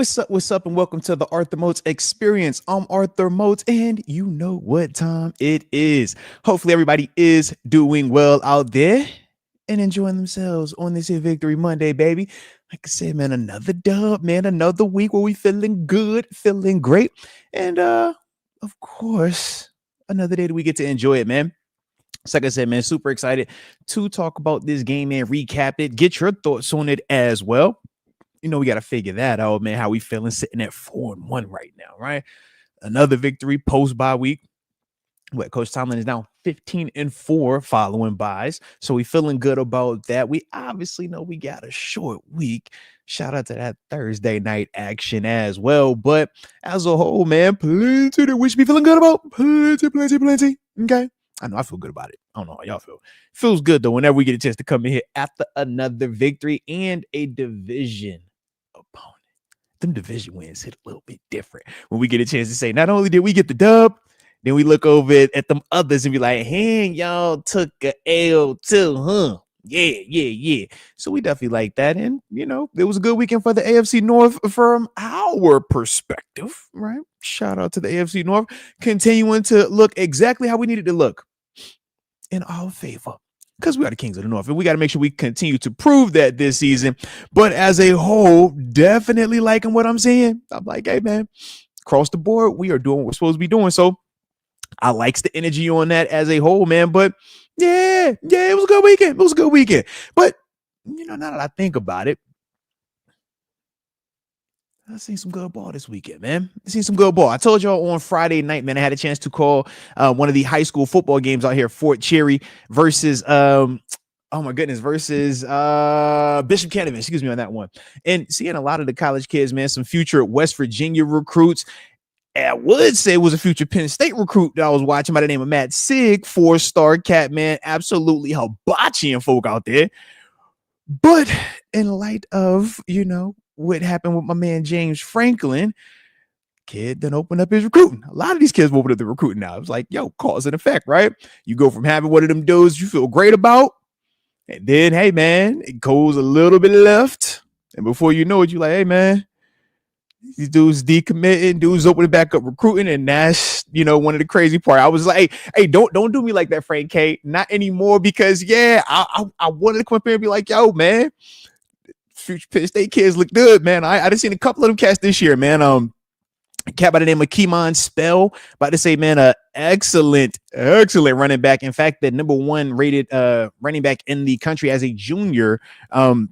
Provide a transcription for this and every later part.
What's up, and welcome to the Arthur Moats Experience. I'm Arthur Moats, and you know what time it is. Hopefully, everybody is doing well out there and enjoying themselves on this here Victory Monday, baby. Like I said, man, another dub, man, another week where we feeling good, feeling great, and of course, another day that we get to enjoy it, man. So like I said, man, super excited to talk about this game and recap it. Get your thoughts on it as well. We got to figure that out, man. How we feeling sitting at 4-1 right now, right? Another victory post bye week. What Coach Tomlin is now 15-4 following buys. So we feeling good about that. We obviously know we got a short week. Shout out to that Thursday night action as well. But as a whole, man, plenty that we should be feeling good about. Plenty. Okay. I know I feel good about it. I don't know how y'all feel. Feels good though whenever we get a chance to come in here after another victory and a division opponent. Them division wins hit a little bit different when we get a chance to say, not only did we get the dub, then we look over at them others and be like, hey, y'all took a L too, huh? Yeah. So we definitely like that. And, it was a good weekend for the AFC North from our perspective, right? Shout out to the AFC North, continuing to look exactly how we needed to look in our favor. Because we are the Kings of the North, and we got to make sure we continue to prove that this season. But as a whole, definitely liking what I'm seeing. I'm like, hey, man, across the board, we are doing what we're supposed to be doing. So I likes the energy on that as a whole, man. But yeah, it was a good weekend. But, now that I think about it, I seen some good ball this weekend, man. I told y'all on Friday night, man, I had a chance to call one of the high school football games out here, Fort Cherry versus versus Bishop Canevin, excuse me, on that one. And seeing a lot of the college kids, man, some future West Virginia recruits. I would say it was a future Penn State recruit that I was watching by the name of Matt Sig, 4-star cat, man, absolutely hibachiing folk out there. But in light of, what happened with my man James Franklin, kid then opened up his recruiting. A lot of these kids opened up the recruiting now. It's like, cause and effect, right? You go from having one of them dudes you feel great about, and then, hey, man, it goes a little bit left. And before you know it, you're like, hey, man, these dudes decommitting, dudes opening back up recruiting, and that's, one of the crazy part. I was like, hey, don't do me like that, Frank K. Not anymore, because, I wanted to come up here and be like, yo, man, future Penn State kids look good, man. I done seen a couple of them cats this year, man. A cat by the name of Keemon Spell, about to say, man, excellent running back. In fact, the number 1 rated running back in the country as a junior, about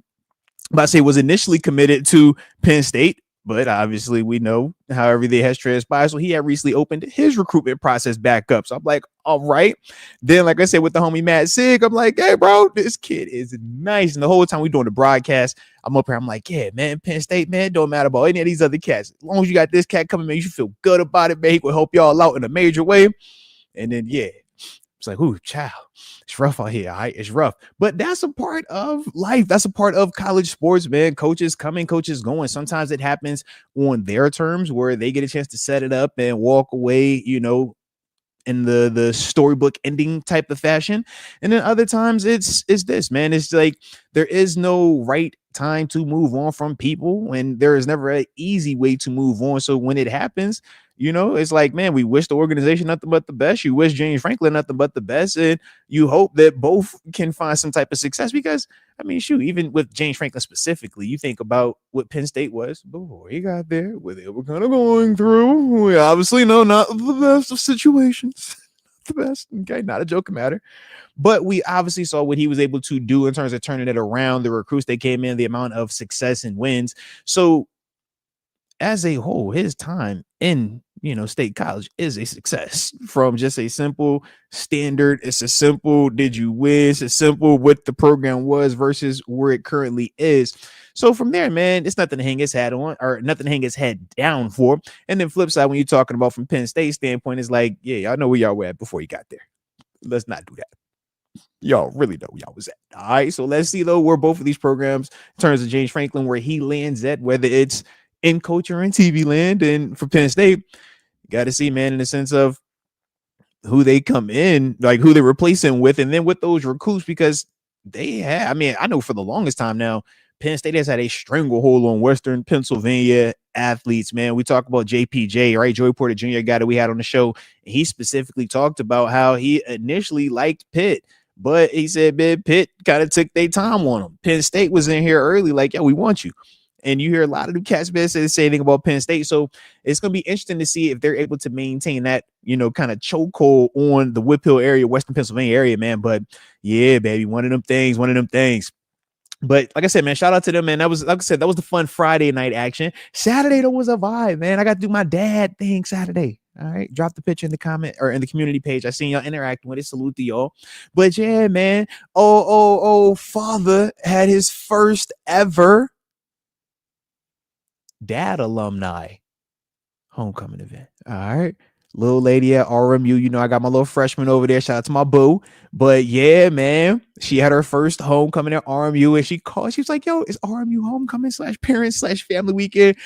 to say was initially committed to Penn State. But obviously, we know how everything has transpired. So he had recently opened his recruitment process back up. So I'm like, all right. Then, like I said, with the homie Matt Sig, I'm like, hey, bro, this kid is nice. And the whole time we doing the broadcast, I'm up here. I'm like, yeah, man, Penn State, man, don't matter about any of these other cats. As long as you got this cat coming, man, you should feel good about it, man. He will help y'all out in a major way. And then, it's like, ooh, child, it's rough out here. All right, it's rough. But that's a part of life. That's a part of college sports, man. Coaches coming, coaches going. Sometimes it happens on their terms where they get a chance to set it up and walk away, in the storybook ending type of fashion. And then other times it's this, man. It's like there is no right time to move on from people, and there is never an easy way to move on. So when it happens, it's like, man, we wish the organization nothing but the best. You wish James Franklin nothing but the best, and you hope that both can find some type of success. Because I mean, shoot, even with James Franklin specifically, you think about what Penn State was before he got there, what they were kind of going through. We obviously know not the best of situations, the best. Okay, not a joking matter. But we obviously saw what he was able to do in terms of turning it around, the recruits that came in, the amount of success and wins. So as a whole, his time in, State College is a success from just a simple standard. It's a simple, did you win? It's a simple what the program was versus where it currently is. So from there, man, it's nothing to hang his hat on or nothing to hang his head down for. And then flip side, when you're talking about from Penn State standpoint, it's like, yeah, y'all know where y'all were at before you got there. Let's not do that. Y'all really know where y'all was at. All right. So let's see, though, where both of these programs, in terms of James Franklin, where he lands at, whether it's in coach or in TV land. And for Penn State, you got to see, man, in the sense of who they come in, like who they replace him with, and then with those recruits, because they have, I mean, I know for the longest time now, Penn State has had a stranglehold on Western Pennsylvania athletes, man. We talk about JPJ, right? Joey Porter Jr., guy that we had on the show. He specifically talked about how he initially liked Pitt, but he said, man, Pitt kind of took their time on him. Penn State was in here early, like, yeah, we want you. And you hear a lot of the cats say the same thing about Penn State. So it's going to be interesting to see if they're able to maintain that, kind of chokehold on the Whip Hill area, Western Pennsylvania area, man. But yeah, baby, one of them things. But like I said, man, shout out to them, man. That was, like I said, that was the fun Friday night action. Saturday, though, was a vibe, man. I got to do my dad thing Saturday. All right. Drop the picture in the comment or in the community page. I seen y'all interacting with it. Salute to y'all. But yeah, man. Father had his first ever dad alumni homecoming event. All right. Little lady at RMU. I got my little freshman over there. Shout out to my boo. But yeah, man, she had her first homecoming at RMU, and she was like, yo, it's RMU homecoming /parents/family weekend.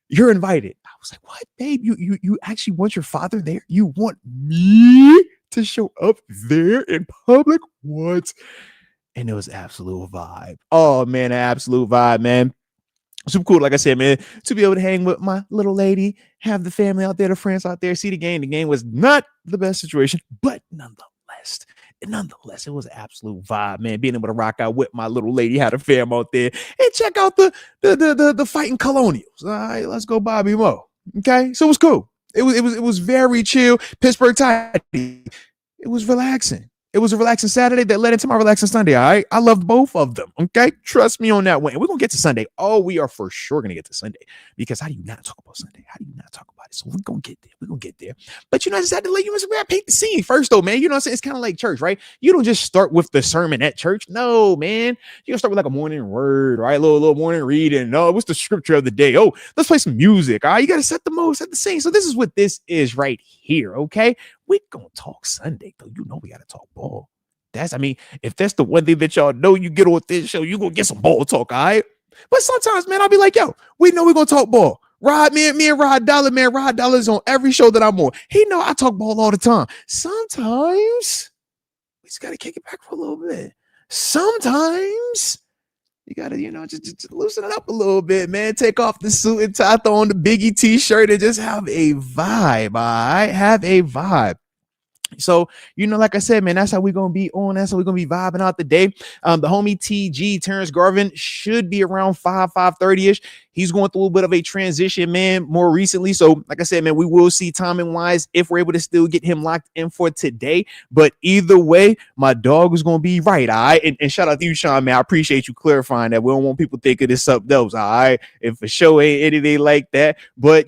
You're invited. I was like, what, babe? You actually want your father there? You want me to show up there in public? What? And it was absolute vibe. Oh, man, an absolute vibe, man. Super cool, like I said, man, to be able to hang with my little lady, have the family out there, the friends out there, see the game. The game was not the best situation, but nonetheless, it was an absolute vibe, man. Being able to rock out with my little lady, had a fam out there, and check out the fighting Colonials. All right, let's go, Bobby Moe. Okay, so it was cool. It was very chill. Pittsburgh Tidy. It was relaxing. It was a relaxing Saturday that led into my relaxing Sunday. All right. I loved both of them. Okay. Trust me on that one. And we're going to get to Sunday. Oh, we are for sure going to get to Sunday, because how do you not talk about Sunday? How do you not talk about it? So we're going to get there. We're going to get there. But I just had to let you know, I paint the scene first, though, man. You know what I'm saying? It's kind of like church, right? You don't just start with the sermon at church. No, man. You're going to start with like a morning word, right? Little morning reading. No, what's the scripture of the day? Oh, let's play some music. All right. You got to set the mode, set the scene. So this is what this is right here. Okay. We're going to talk Sunday, though. We got to talk ball. If that's the one thing that y'all know, you get on this show, you gonna get some ball talk, all right? But sometimes, man, I'll be like, yo, we know we're gonna talk ball. Me and Rod Dollar, man. Rod Dollar's on every show that I'm on. He know I talk ball all the time. Sometimes we just gotta kick it back for a little bit. Sometimes you gotta, just loosen it up a little bit, man. Take off the suit and tie, throw on the Biggie t-shirt, and just have a vibe, all right? Have a vibe. So, like I said, man, that's how we're going to be on. That's how we're going to be vibing out the day. The homie TG, Terrence Garvin, should be around 5:30-ish. He's going through a little bit of a transition, man, more recently. So, like I said, man, we will see timing wise if we're able to still get him locked in for today. But either way, my dog is going to be right, all right? And shout out to you, Sean, man. I appreciate you clarifying that. We don't want people thinking it's something else, all right? If a show ain't anything like that. But,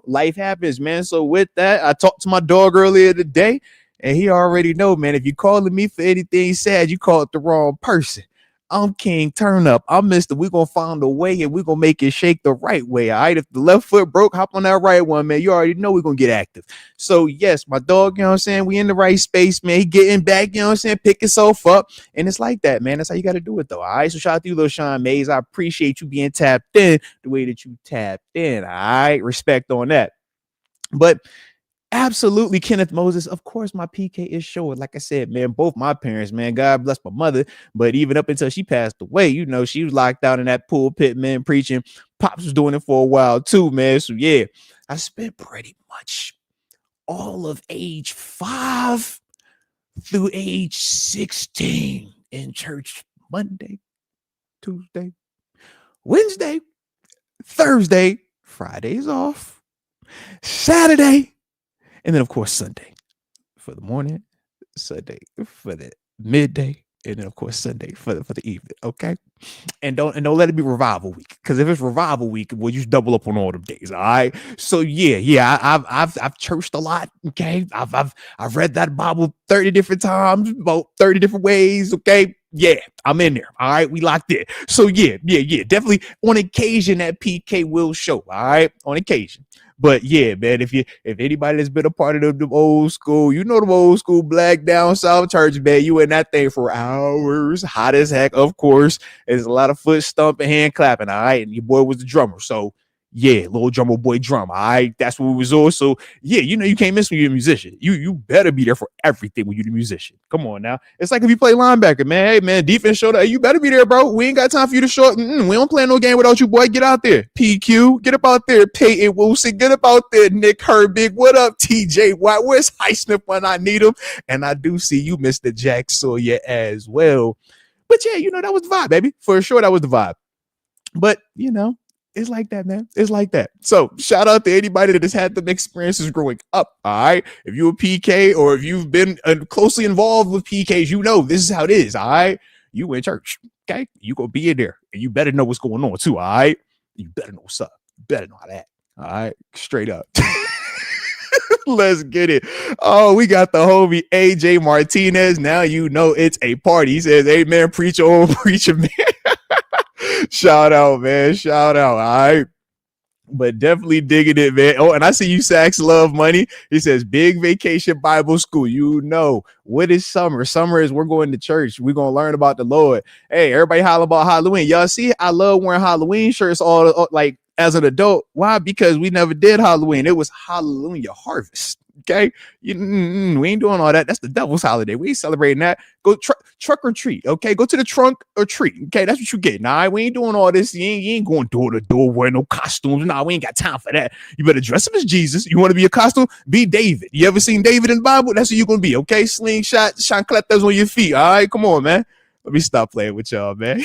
life happens, man. So with that, I talked to my dog earlier today. And he already know, man, if you calling me for anything sad, you called the wrong person. I'm King Turn Up. I'm Mr. We're going to find a way, and we're going to make it shake the right way, all right? If the left foot broke, hop on that right one, man. You already know we're going to get active. So, yes, my dog, you know what I'm saying? We in the right space, man. He getting back, you know what I'm saying? Pick yourself up. And it's like that, man. That's how you got to do it, though, all right? So, shout out to you, little Sean Mays. I appreciate you being tapped in the way that you tapped in, all right? Respect on that. But absolutely, Kenneth Moses. Of course, my PK is short. Like I said, man, both my parents, man, God bless my mother. But even up until she passed away, she was locked out in that pulpit, man, preaching. Pops was doing it for a while too, man. So yeah, I spent pretty much all of age 5 through age 16 in church. Monday, Tuesday, Wednesday, Thursday, Fridays off, Saturday, and then, of course, Sunday for the morning, Sunday for the midday, and then, of course, Sunday for the evening. Okay, and don't let it be revival week, because if it's revival week, well, you double up on all them days. All right. So yeah, I've churched a lot. Okay, I've read that Bible 30 different times, about 30 different ways. Okay. Yeah, I'm in there. All right, we locked in. So yeah, definitely on occasion that PK will show. All right, on occasion. But yeah, man, if anybody that's been a part of the old school, the old school black down south church, man, you in that thing for hours, hot as heck. Of course, there's a lot of foot stomping, hand clapping. All right, and your boy was the drummer. So Yeah, little drummer boy drum. All right, that's what we was on. So yeah, you can't miss when you're a musician. You better be there for everything when you're the musician. Come on now. It's like if you play linebacker, man. Hey man, defense showed up. Hey, you better be there, bro. We ain't got time for you to short. We don't play no game without you, boy. Get out there. PQ, get up out there. Peyton Wilson, get up out there. Nick Herbig, what up? TJ Watt, where's Highsmith when I need him? And I do see you, Mr. Jack Sawyer, as well. But yeah, that was the vibe, baby. For sure, that was the vibe. But it's like that, man. It's like that. So shout out to anybody that has had them experiences growing up. All right. If you're a PK or if you've been closely involved with PKs, this is how it is. All right. You in church. Okay. You go be in there and you better know what's going on too. All right. You better know what's up. You better know that. All right. Straight up. Let's get it. Oh, we got the homie AJ Martinez. Now it's a party. He says, amen, preacher, oh, preacher, man. Shout out, man. Shout out. All right. But definitely digging it, man. Oh, and I see you, Sax Love Money. He says, big vacation Bible school. What is summer? Summer is we're going to church. We're going to learn about the Lord. Hey, everybody holler about Halloween. Y'all see, I love wearing Halloween shirts all like as an adult. Why? Because we never did Halloween. It was Hallelujah Harvest. Okay. We ain't doing all that. That's the devil's holiday. We ain't celebrating that. Go truck or treat. Okay. Go to the trunk or treat. Okay. That's what you get. Nah, we ain't doing all this. You ain't going door to door wearing no costumes. Nah, we ain't got time for that. You better dress up as Jesus. You want to be a costume? Be David. You ever seen David in the Bible? That's who you're going to be. Okay. Slingshot, chancletas on your feet. All right. Come on, man. Let me stop playing with y'all, man.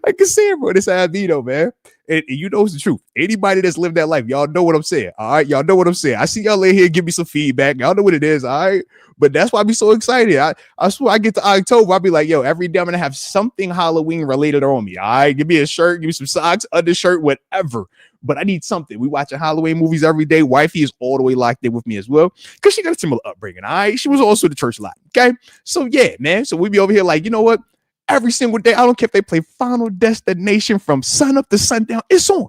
I can see it, bro. This albino, man. And it's the truth. Anybody that's lived that life, y'all know what I'm saying. All right. Y'all know what I'm saying. I see y'all in here give me some feedback. Y'all know what it is. All right. But that's why I be so excited. I swear I get to October. I'll be like, yo, every day I'm going to have something Halloween related on me. All right. Give me a shirt, give me some socks, undershirt, whatever. But I need something. We watching Halloween movies every day. Wifey is all the way locked in with me as well because she got a similar upbringing. All right. She was also the church lot. Okay. So yeah, man. So we be over here like, you know what? Every single day, I don't care if they play Final Destination from sun up to sundown. It's on.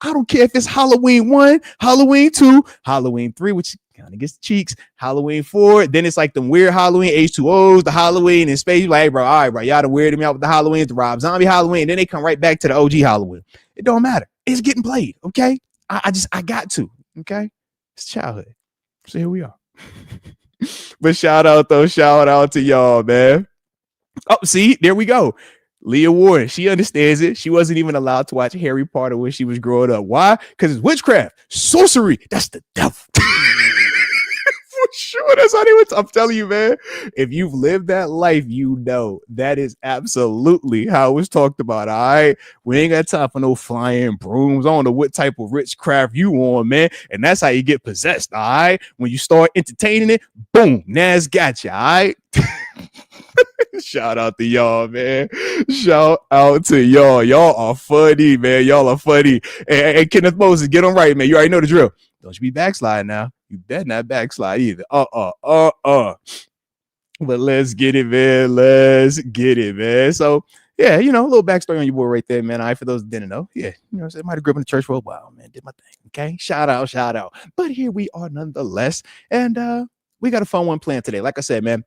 I don't care if it's Halloween 1, Halloween 2, Halloween 3, which kind of gets the cheeks, Halloween 4. Then it's like the weird Halloween H2Os, the Halloween in space. Like, hey, bro, all right, bro, y'all done weirded me out with the Halloween, the Rob Zombie Halloween. Then they come right back to the OG Halloween. It don't matter. It's getting played, okay? I got to, okay? It's childhood. So here we are. But shout out to y'all, man. Oh, see, there we go. Leah Warren, she understands it. She wasn't even allowed to watch Harry Potter when she was growing up. Why? Because it's witchcraft, sorcery. That's the devil. For sure. That's how they were. I'm telling you, man. If you've lived that life, that is absolutely how it was talked about. All right. We ain't got time for no flying brooms. I don't know what type of witchcraft you on, man. And that's how you get possessed. All right. When you start entertaining it, boom, now it's got you. All right. Shout out to y'all, man. Shout out to y'all. Y'all are funny, man. Y'all are funny. Hey, Kenneth Moses, get them right, man. You already know the drill. Don't you be backsliding now. You better not backslide either. But let's get it, man. Let's get it, man. So, yeah, a little backstory on your boy right there, man. All right, for those that didn't know. Yeah, I might have grew up in the church for a while, man. Did my thing, okay? Shout out. But here we are nonetheless. And we got a fun one planned today. Like I said, man,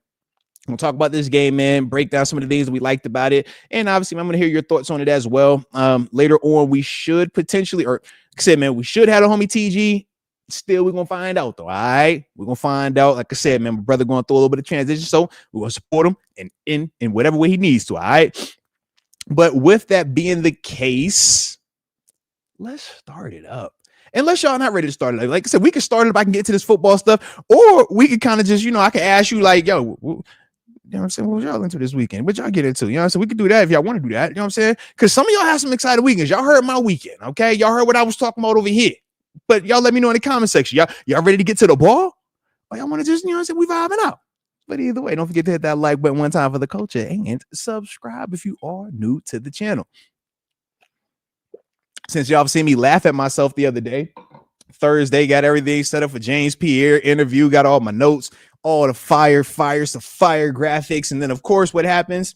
we'll talk about this game, man, break down some of the things that we liked about it. And obviously, I'm going to hear your thoughts on it as well. Later on, we should potentially, or like I said, man, we should have a homie TG. Still, we're going to find out, though. All right. We're going to find out. Like I said, man, my brother going through a little bit of transition. So we're going to support him in whatever way he needs to. All right. But with that being the case, let's start it up. Unless y'all not ready to start it. Like I said, we can start it if I can get to this football stuff, or we could kind of just, I can ask you like, yo, you know what I'm saying? What was y'all into this weekend? What y'all get into? You know what I'm saying? We could do that if y'all want to do that. You know what I'm saying? Because some of y'all have some exciting weekends. Y'all heard my weekend, okay? Y'all heard what I was talking about over here. But y'all let me know in the comment section. Y'all ready to get to the ball? Or y'all want to just, we vibing out. But either way, don't forget to hit that like button one time for the culture and subscribe if you are new to the channel. Since y'all have seen me laugh at myself the other day, Thursday, got everything set up for James Pierre interview, got all my notes, all the fire graphics. And then, of course, what happens?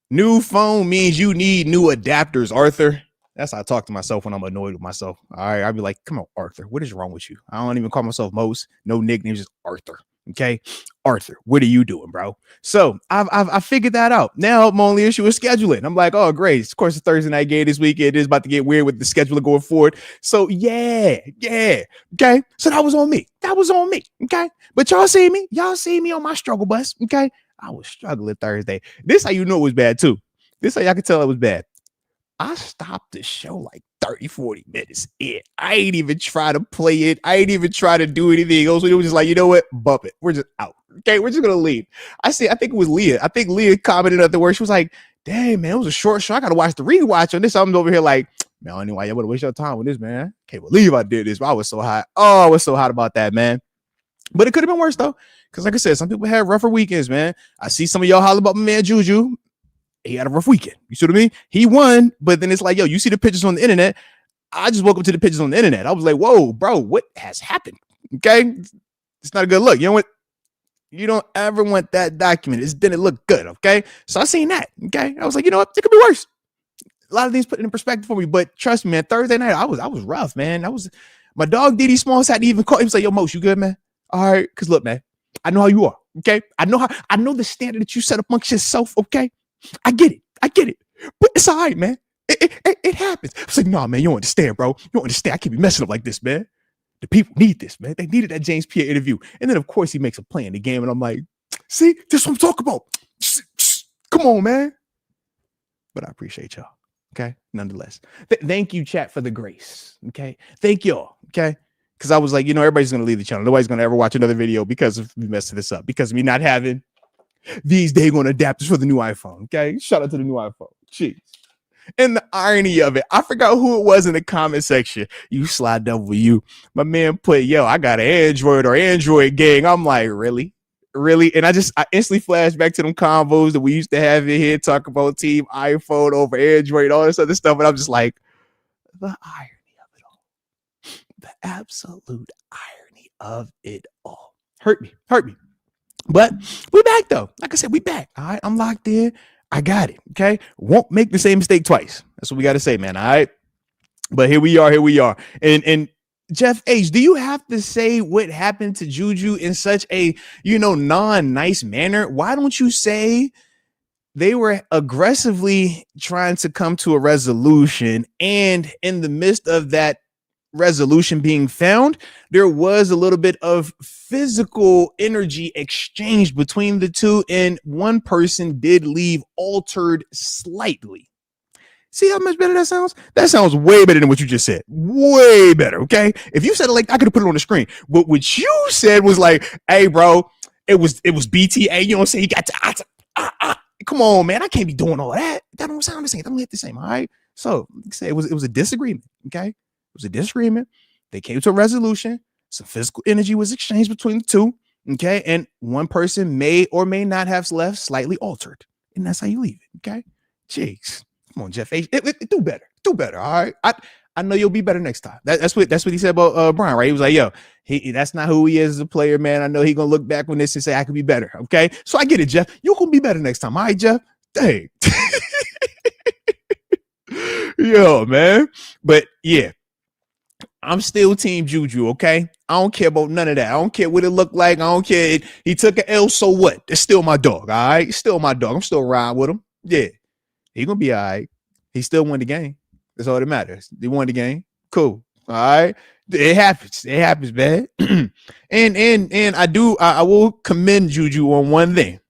New phone means you need new adapters, Arthur. That's how I talk to myself when I'm annoyed with myself. All right, I'll be like, come on, Arthur, what is wrong with you? I don't even call myself Moats. No nicknames, just Arthur. Okay, Arthur, what are you doing, bro? So I figured that out. Now my only issue is scheduling. I'm like, oh great, of course the Thursday night game this weekend. It is about to get weird with the scheduling going forward. So yeah. Okay, so that was on me. Okay, but y'all see me on my struggle bus. Okay, I was struggling Thursday. This how you know it was bad too. This how y'all can tell it was bad. I stopped the show like 30, 40 minutes in. I ain't even try to play it. I ain't even try to do anything else. We were just like, you know what? Bump it. We're just out. Okay, we're just going to leave. I think it was Leah. I think Leah commented at the word. She was like, dang, man, it was a short show. I got to watch the rewatch on this. I'm over here like, man, I don't know why you want to waste your time with this, man. Can't believe I did this. But I was so hot. Oh, I was so hot about that, man. But it could have been worse, though. Because like I said, some people had rougher weekends, man. I see some of y'all holler about my man Juju. He had a rough weekend. You see what I mean? He won, but then it's like, yo, you see the pictures on the internet. I just woke up to the pictures on the internet. I was like, whoa, bro, what has happened? Okay. It's not a good look. You know what? You don't ever want that document. It didn't look good. Okay. So I seen that. Okay. I was like, you know what? It could be worse. A lot of things put in perspective for me, but trust me, man, Thursday night, I was rough, man. My dog Diddy Smalls had to even call. He was like, yo, Moats, you good, man? All right. Cause look, man, I know how you are. Okay. I know the standard that you set amongst yourself. Okay. I get it. But it's all right, man. It happens. I was like, nah, man, you don't understand, bro. You don't understand. I can't be messing up like this, man. The people need this, man. They needed that James Pierre interview. And then, of course, he makes a play in the game. And I'm like, see, this is what I'm talking about. Come on, man. But I appreciate y'all. Okay. Nonetheless. Thank you, chat, for the grace. Okay. Thank y'all. Okay. Because I was like, you know, everybody's going to leave the channel. Nobody's going to ever watch another video because of me messing this up. Because of me not having these daggone adapters for the new iPhone. Okay. Shout out to the new iPhone. Jeez. And the irony of it, I forgot who it was in the comment section. You slide double you. My man put, yo, I got an Android gang. I'm like, really? And I instantly flashed back to them convos that we used to have in here, talk about team iPhone over Android, all this other stuff. And I'm just like, the irony of it all. The absolute irony of it all. Hurt me. But we back though. Like I said, we back. All right. I'm locked in. I got it. Okay. Won't make the same mistake twice. That's what we got to say, man. All right. But here we are. And Jeff H, do you have to say what happened to Juju in such a, non-nice manner? Why don't you say they were aggressively trying to come to a resolution, and in the midst of that resolution being found, there was a little bit of physical energy exchanged between the two, and one person did leave altered slightly. See how much better that sounds? That sounds way better than what you just said. Way better, okay? If you said it like I could have put it on the screen. But what you said was like, hey, bro, it was BTA. You know what I'm saying? He got to come on, man. I can't be doing all that. That don't sound the same. That don't hit the same. All right. So say it was a disagreement. Okay. It was a disagreement. They came to a resolution. Some physical energy was exchanged between the two. Okay. And one person may or may not have left slightly altered. And that's how you leave it. Okay. Jeez. Come on, Jeff H. Do better. Do better. All right. I know you'll be better next time. That's what he said about Brian, right? He was like, yo, that's not who he is as a player, man. I know he's gonna look back on this and say I could be better. Okay. So I get it, Jeff. You're gonna be better next time. All right, Jeff. Dang. Yo, man. But yeah, I'm still team Juju, okay? I don't care about none of that. I don't care what it looked like. I don't care. He took an L, so what? It's still my dog, all right? Still my dog. I'm still riding with him. Yeah. He gonna be all right. He still won the game. That's all that matters. They won the game. Cool. All right. It happens. It happens, man. and I will commend Juju on one thing.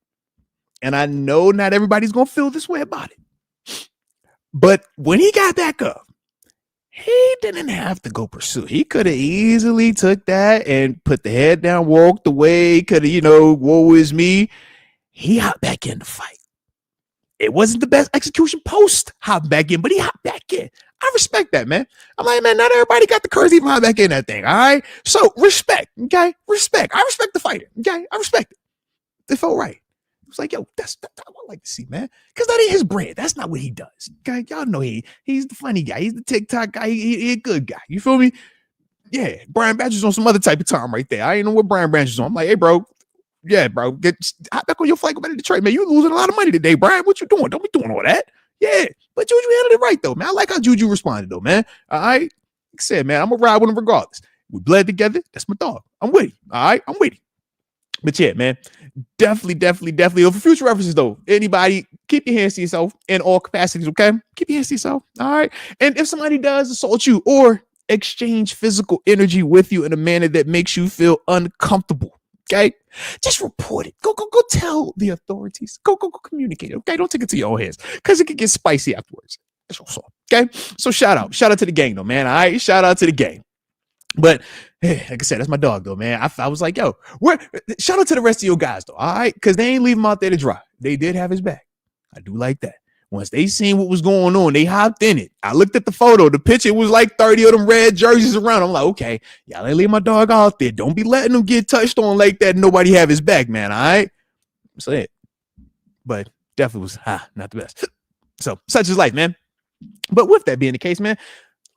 And I know not everybody's gonna feel this way about it. But when he got back up, he didn't have to go pursue. He could have easily took that and put the head down, walked away, could have, woe is me. He hopped back in the fight. It wasn't the best execution post hop back in, but he hopped back in. I respect that, man. I'm like, man, not everybody got the courage to even hop back in that thing. All right. So respect. Okay. Respect. I respect the fighter. Okay. I respect it. It felt right. It was like, yo, that's what I like to see, man. Because that ain't his brand. That's not what he does. Okay. Y'all know he's the funny guy. He's the TikTok guy. He a good guy. You feel me? Yeah. Brian Badger's on some other type of time right there. I ain't know what Brian Badger's on. I'm like, hey, bro. Yeah, bro. Hop back on your flight. Go back to Detroit, man. You losing a lot of money today, Brian. What you doing? Don't be doing all that. Yeah. But Juju handled it right, though, man. I like how Juju responded, though, man. All right. Like I said, man, I'm going to ride with him regardless. We bled together. That's my dog. I'm with him. All right. I'm with him. But yeah, man, definitely. For future references, though, anybody, keep your hands to yourself in all capacities, okay? Keep your hands to yourself, all right? And if somebody does assault you or exchange physical energy with you in a manner that makes you feel uncomfortable, okay? Just report it. Go tell the authorities. Go communicate it, okay? Don't take it to your own hands because it can get spicy afterwards. That's all, okay? So shout out to the gang, though, man, all right? Shout out to the gang. But hey, like I said, that's my dog, though, man. I was like, yo, shout out to the rest of your guys, though, all right? Because they ain't leave him out there to dry. They did have his back. I do like that. Once they seen what was going on, they hopped in it. I looked at the photo. The picture was like 30 of them red jerseys around. I'm like, okay, y'all ain't leave my dog out there. Don't be letting him get touched on like that. Nobody have his back, man, all right? So it. But definitely was not the best. So such is life, man. But with that being the case, man,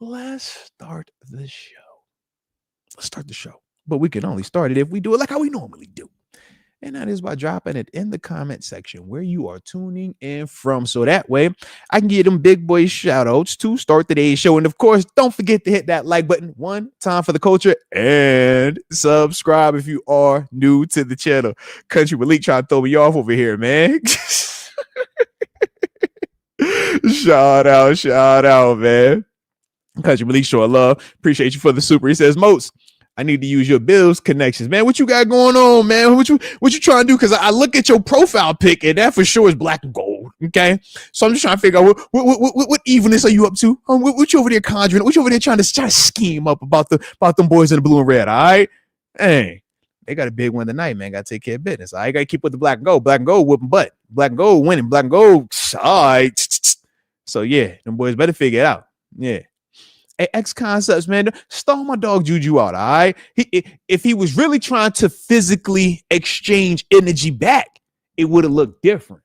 let's start the show. Let's start the show. But we can only start it if we do it like how we normally do. And that is by dropping it in the comment section where you are tuning in from. So that way I can give them big boy shout outs to start today's show. And of course, don't forget to hit that like button one time for the culture and subscribe if you are new to the channel. Country Malik trying to throw me off over here, man. Shout out, man. Country Malik showing love. Appreciate you for the super. He says, Moats, I need to use your Bills connections, man. What you got going on, man? What you trying to do? Because I look at your profile pic and that for sure is black and gold. Okay, so I'm just trying to figure out what evilness are you up to? What you over there conjuring? What you over there trying to scheme up about them boys in the blue and red? All right, hey, they got a big one tonight, man. Got to take care of business. I got to keep with the black and gold. Black and gold whooping butt. Black and gold winning. Black and gold. All right. So yeah, them boys better figure it out. Yeah. Hey, X Concepts, man, stall my dog Juju out, all right? If he was really trying to physically exchange energy back, it would have looked different.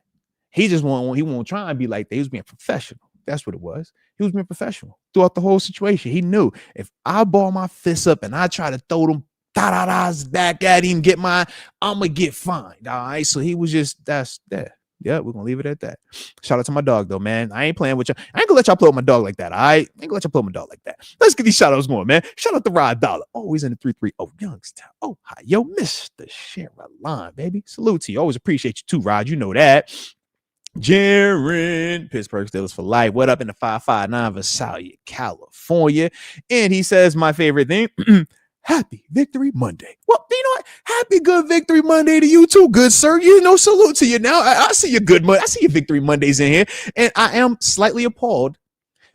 He won't try and be like that. He was being professional. That's what it was. He was being professional throughout the whole situation. He knew if I ball my fists up and I try to throw them da-da-da's back at him, I'm going to get fined, all right? So he was just, that's that. Yeah, we're going to leave it at that. Shout out to my dog, though, man. I ain't playing with y'all. I ain't going to let y'all play with my dog like that, all right? I ain't going to let y'all play with my dog like that. Let's get these shout outs going, man. Shout out to Rod Dollar. Always in the 330 Youngstown. Oh, hi, yo, Mr. Sharon, baby. Salute to you. Always appreciate you, too, Rod. You know that. Jaron, Pittsburgh Steelers for life. What up in the 559 Visalia, California? And he says, my favorite thing, Happy Victory Monday. Well, you know what? Happy Good Victory Monday to you too, good sir. You know, salute to you now. I see your good Monday. I see your Victory Mondays in here. And I am slightly appalled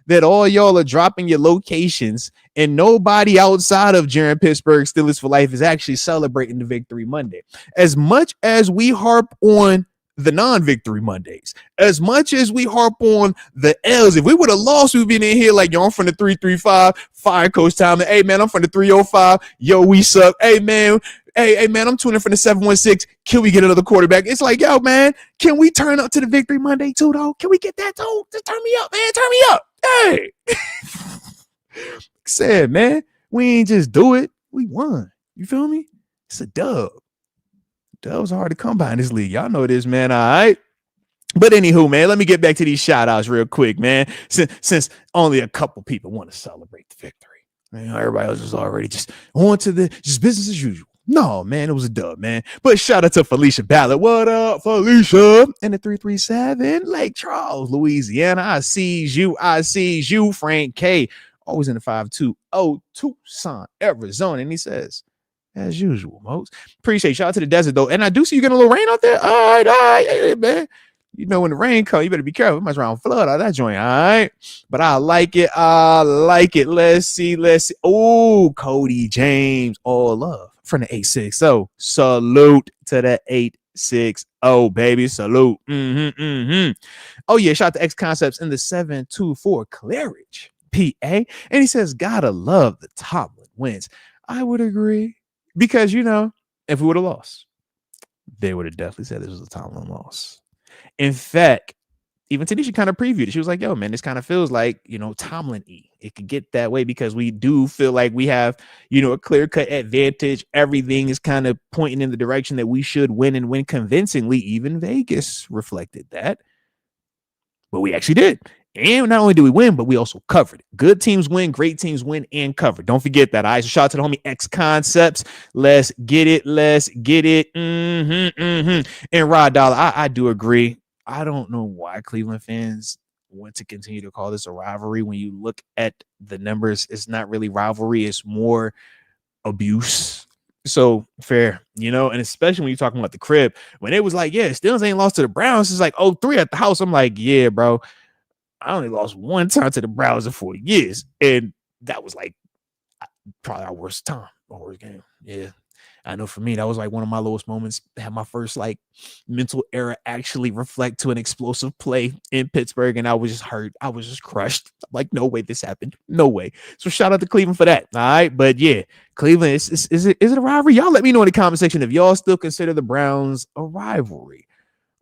that all y'all are dropping your locations and nobody outside of Jaron Pittsburgh Steelers for life is actually celebrating the Victory Monday. As much as we harp on the non-victory Mondays, as much as we harp on the L's, if we would have lost, we'd been in here like, yo, I'm from the 335, fire coach time. Hey, man, I'm from the 305. Yo, we suck. Hey, man, I'm tuning from the 716. Can we get another quarterback? It's like, yo, man, can we turn up to the Victory Monday too, though? Can we get that too? Just turn me up, man. Turn me up. Hey. Said, man, we ain't just do it. We won. You feel me? It's a dub. Dubs are hard to come by in this league. Y'all know this, man. All right. But anywho, man, let me get back to these shout outs real quick, man. Since only a couple people want to celebrate the victory. Man, everybody else is already just on to just business as usual. No, man, it was a dub, man. But shout out to Felicia Ballard. What up, Felicia? And the 337, Lake Charles, Louisiana. I sees you, Frank K. Always in the 520, Tucson, Arizona. And he says, as usual, Moats. Appreciate you. Shout out to the desert, though. And I do see you getting a little rain out there. All right, hey, man. You know, when the rain comes, you better be careful. It might around flood out that joint, all right? But I like it. Let's see. Oh, Cody James, all love from the 860. Salute to the 860, baby. Salute. Oh, yeah. Shout out to X Concepts in the 724 Claridge, PA. And he says, gotta love the Tomlin wins. I would agree. Because, you know, if we would have lost, they would have definitely said this was a Tomlin loss. In fact, even Tanisha kind of previewed it. She was like, yo, man, this kind of feels like, you know, Tomlin-y. It could get that way because we do feel like we have, you know, a clear-cut advantage. Everything is kind of pointing in the direction that we should win and win convincingly. Even Vegas reflected that. But we actually did. And not only do we win, but we also covered. Good teams win, great teams win, and cover. Don't forget that. All right. So shout out to the homie X Concepts. Let's get it. Let's get it. And Rod Dollar, I do agree. I don't know why Cleveland fans want to continue to call this a rivalry. When you look at the numbers, it's not really rivalry. It's more abuse. So fair, and especially when you're talking about the crib, when it was like, yeah, Steelers ain't lost to the Browns. It's like, 0-3 at the house. I'm like, yeah, bro. I only lost one time to the Browns in 40 years. And that was like probably our worst time, our worst game. Yeah. I know for me, that was like one of my lowest moments. I had my first like mental era actually reflect to an explosive play in Pittsburgh. And I was just hurt. I was just crushed. I'm like, no way this happened. No way. So shout out to Cleveland for that. All right. But yeah, Cleveland, is it a rivalry? Y'all let me know in the comment section if y'all still consider the Browns a rivalry.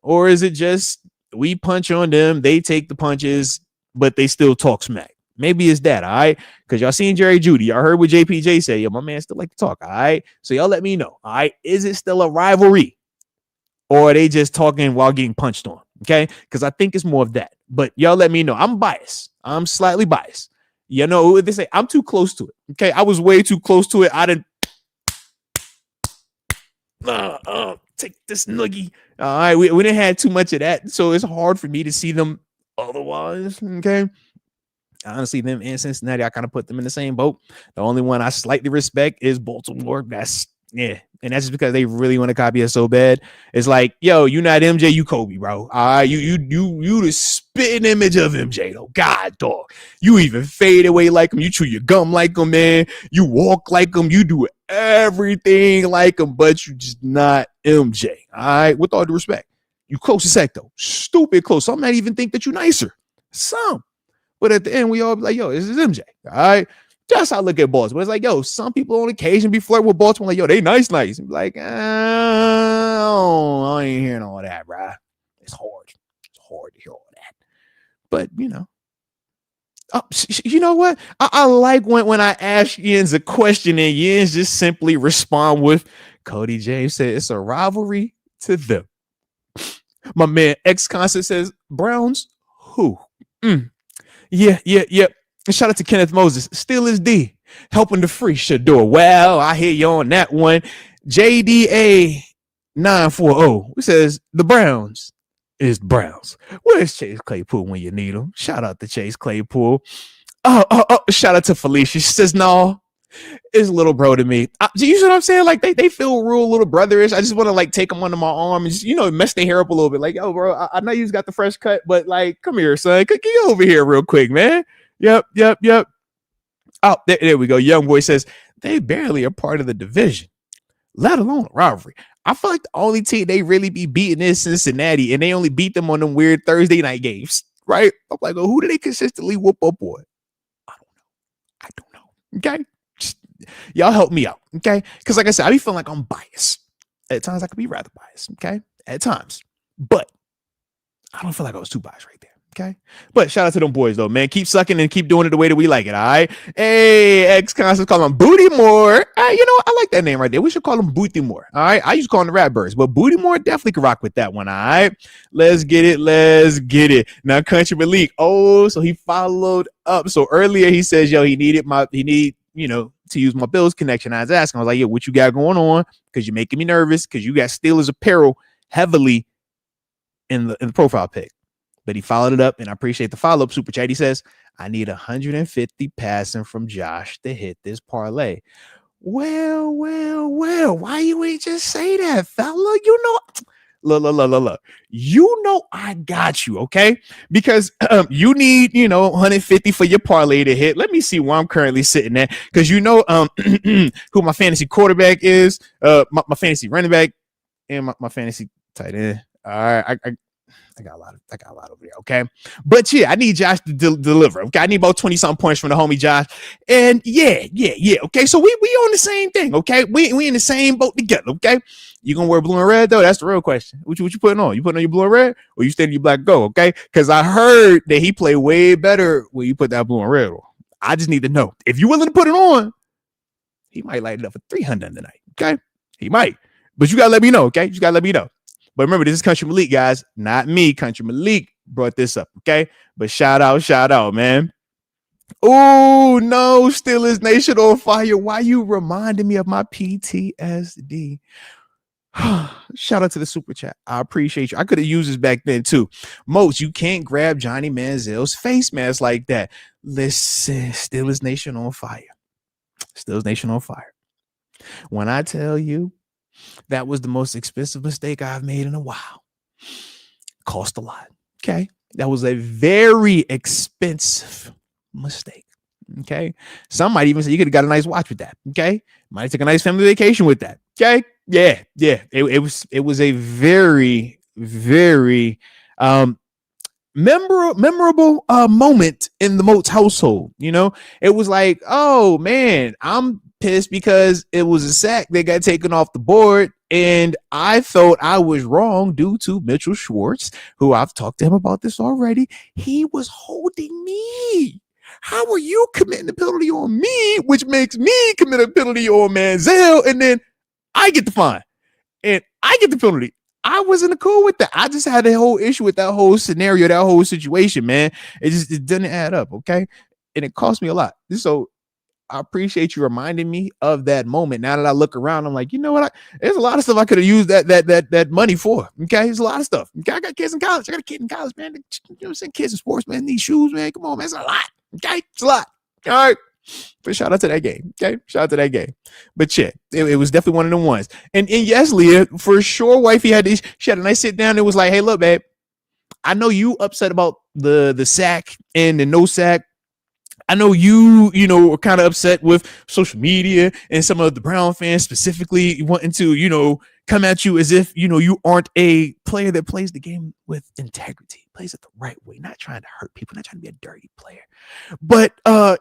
Or is it just we punch on them, they take the punches, but they still talk smack? Maybe it's that, all right? Because y'all seen Jerry Jeudy. Y'all heard what JPJ said. Yo, my man still like to talk, all right? So y'all let me know, all right? Is it still a rivalry? Or are they just talking while getting punched on, okay? Because I think it's more of that. But y'all let me know. I'm biased. I'm slightly biased. You know, they say I'm too close to it, okay? I was way too close to it. I didn't take this noogie. All right, we didn't have too much of that, so it's hard for me to see them otherwise, okay? Honestly, them and Cincinnati, I kind of put them in the same boat. The only one I slightly respect is Baltimore. That's and that's just because they really want to copy us so bad. It's like, yo, you not MJ, you Kobe, bro. All right, you the spitting image of MJ, though. God, dog. You even fade away like him. You chew your gum like him, man. You walk like him. You do everything like him, but you just not MJ. All right, with all due respect, you close as heck though. Stupid close. Some might even think that you nicer. Some. But at the end, we all be like, yo, this is MJ. All right. That's how I look at Baltimore. It's like, yo, some people on occasion be flirting with Baltimore. Like, yo, they nice. And be like, I ain't hearing all that, bro. It's hard. It's hard to hear all that. But, you know what? I like when I ask Yens a question and Yens just simply respond with, Cody James said it's a rivalry to them. My man X Concert says, Browns, who? Yeah. Shout out to Kenneth Moses. Still is D. Helping the free Shador. Well, I hear you on that one. JDA940. Who says the Browns is Browns. Where's Chase Claypool when you need him? Shout out to Chase Claypool. Oh, shout out to Felicia. She says, no, it's little bro to me. You see what I'm saying? Like they feel real little brotherish. I just want to like take them under my arm and just, mess their hair up a little bit. Like, yo, bro, I know you got the fresh cut, but like, come here, son. Get over here real quick, man. Yep. Oh, there we go. Young boy says they barely are part of the division, let alone a rivalry. I feel like the only team they really be beating is Cincinnati, and they only beat them on them weird Thursday night games, right? I'm like, who do they consistently whoop up on? I don't know. Okay. Y'all help me out, okay? Because like I said, I be feeling like I'm biased. At times I could be rather biased, okay? At times. But I don't feel like I was too biased right there, okay? But shout out to them boys, though, man. Keep sucking and keep doing it the way that we like it, all right? Hey, X-Constance call him Booty Moore. I like that name right there. We should call him Booty Moore, all right? I used to call him the Ratbirds, but Booty Moore definitely could rock with that one, all right? Let's get it. Now, Country Malik. Oh, so he followed up. So earlier he says, yo, he need to use my Bills connection. I was asking, I was like, yo, what you got going on? Because you're making me nervous because you got Steelers apparel heavily in the profile pic. But he followed it up, and I appreciate the follow-up super chat. He says, I need 150 passing from Josh to hit this parlay. Well, why you ain't just say that, fella? Look. I got you, okay? Because you need, 150 for your parlay to hit. Let me see where I'm currently sitting at, because who my fantasy quarterback is, my fantasy running back, and my fantasy tight end. All right, I got a lot over there, okay? But yeah, I need Josh to deliver. Okay, I need about 20-something points from the homie Josh. And yeah. Okay, so we on the same thing, okay? We in the same boat together, okay? You gonna wear blue and red though? That's the real question. What you putting on? You putting on your blue and red, or you staying in your black and gold? Okay, because I heard that he played way better when you put that blue and red on. I just need to know if you're willing to put it on. He might light it up for 300 tonight. Okay, he might, but you gotta let me know. Okay, you gotta let me know. But remember, this is Country Malik, guys, not me. Country Malik brought this up, okay? But shout out, man. Oh, no, Steelers Nation on fire. Why you reminding me of my PTSD? Shout out to the super chat. I appreciate you. I could have used this back then too. Moats, you can't grab Johnny Manziel's face mask like that. Listen, Steelers Nation on fire. Steelers Nation on fire. When I tell you that was the most expensive mistake I've made in a while, cost a lot. Okay. That was a very expensive mistake. Okay. Some might even say you could have got a nice watch with that. Okay. Might have taken a nice family vacation with that. Okay. Yeah. It was a very, very memorable moment in the Moats household. You know, it was like, oh man, I'm pissed because it was a sack that got taken off the board. And I thought I was wrong due to Mitchell Schwartz, who I've talked to him about this already. He was holding me. How are you committing the penalty on me, which makes me commit a penalty on Manziel, and then I get the fine and I get the penalty? I wasn't cool with that. I just had a whole issue with that whole scenario, that whole situation, man. It didn't add up, okay? And it cost me a lot. So I appreciate you reminding me of that moment. Now that I look around, I'm like, you know what? There's a lot of stuff I could have used that money for. Okay, there's a lot of stuff. Okay, I got kids in college. I got a kid in college, man. You know what I'm saying? Kids in sports, man. These shoes, man. Come on, man. It's a lot. Okay, it's a lot. All right. But shout out to that game. Okay, shout out to that game. But yeah, it was definitely one of the ones. And yes, Leah, for sure, wifey she had a nice sit down. It was like, hey, look, babe, I know you upset about the sack and the no sack. I know you are kind of upset with social media and some of the Brown fans specifically wanting to, come at you as if, you aren't a player that plays the game with integrity, plays it the right way, not trying to hurt people, not trying to be a dirty player. But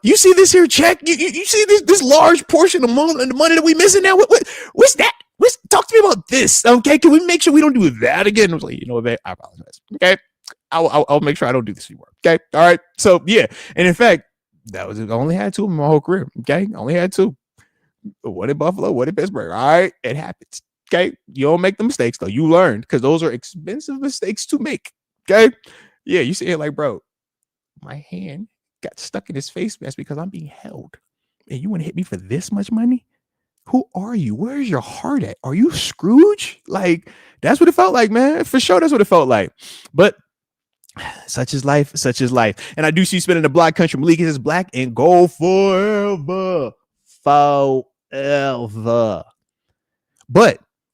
you see this here check? You see this large portion of the money that we missing now? What's that? Talk to me about this, okay? Can we make sure we don't do that again? I was like, you know what, babe? I apologize, okay? I'll make sure I don't do this anymore, okay? All right? So, yeah. And in fact, that was it. I only had two in my whole career. Okay. I only had two. One in Buffalo, one in Pittsburgh. All right. It happens. Okay. You don't make the mistakes though. You learn because those are expensive mistakes to make. Okay. Yeah. You see it like, bro, my hand got stuck in his face mask because I'm being held. And you want to hit me for this much money? Who are you? Where's your heart at? Are you Scrooge? Like, that's what it felt like, man. For sure. That's what it felt like. But such is life. And I do see you spinning the block. Country Malik is black and gold forever. But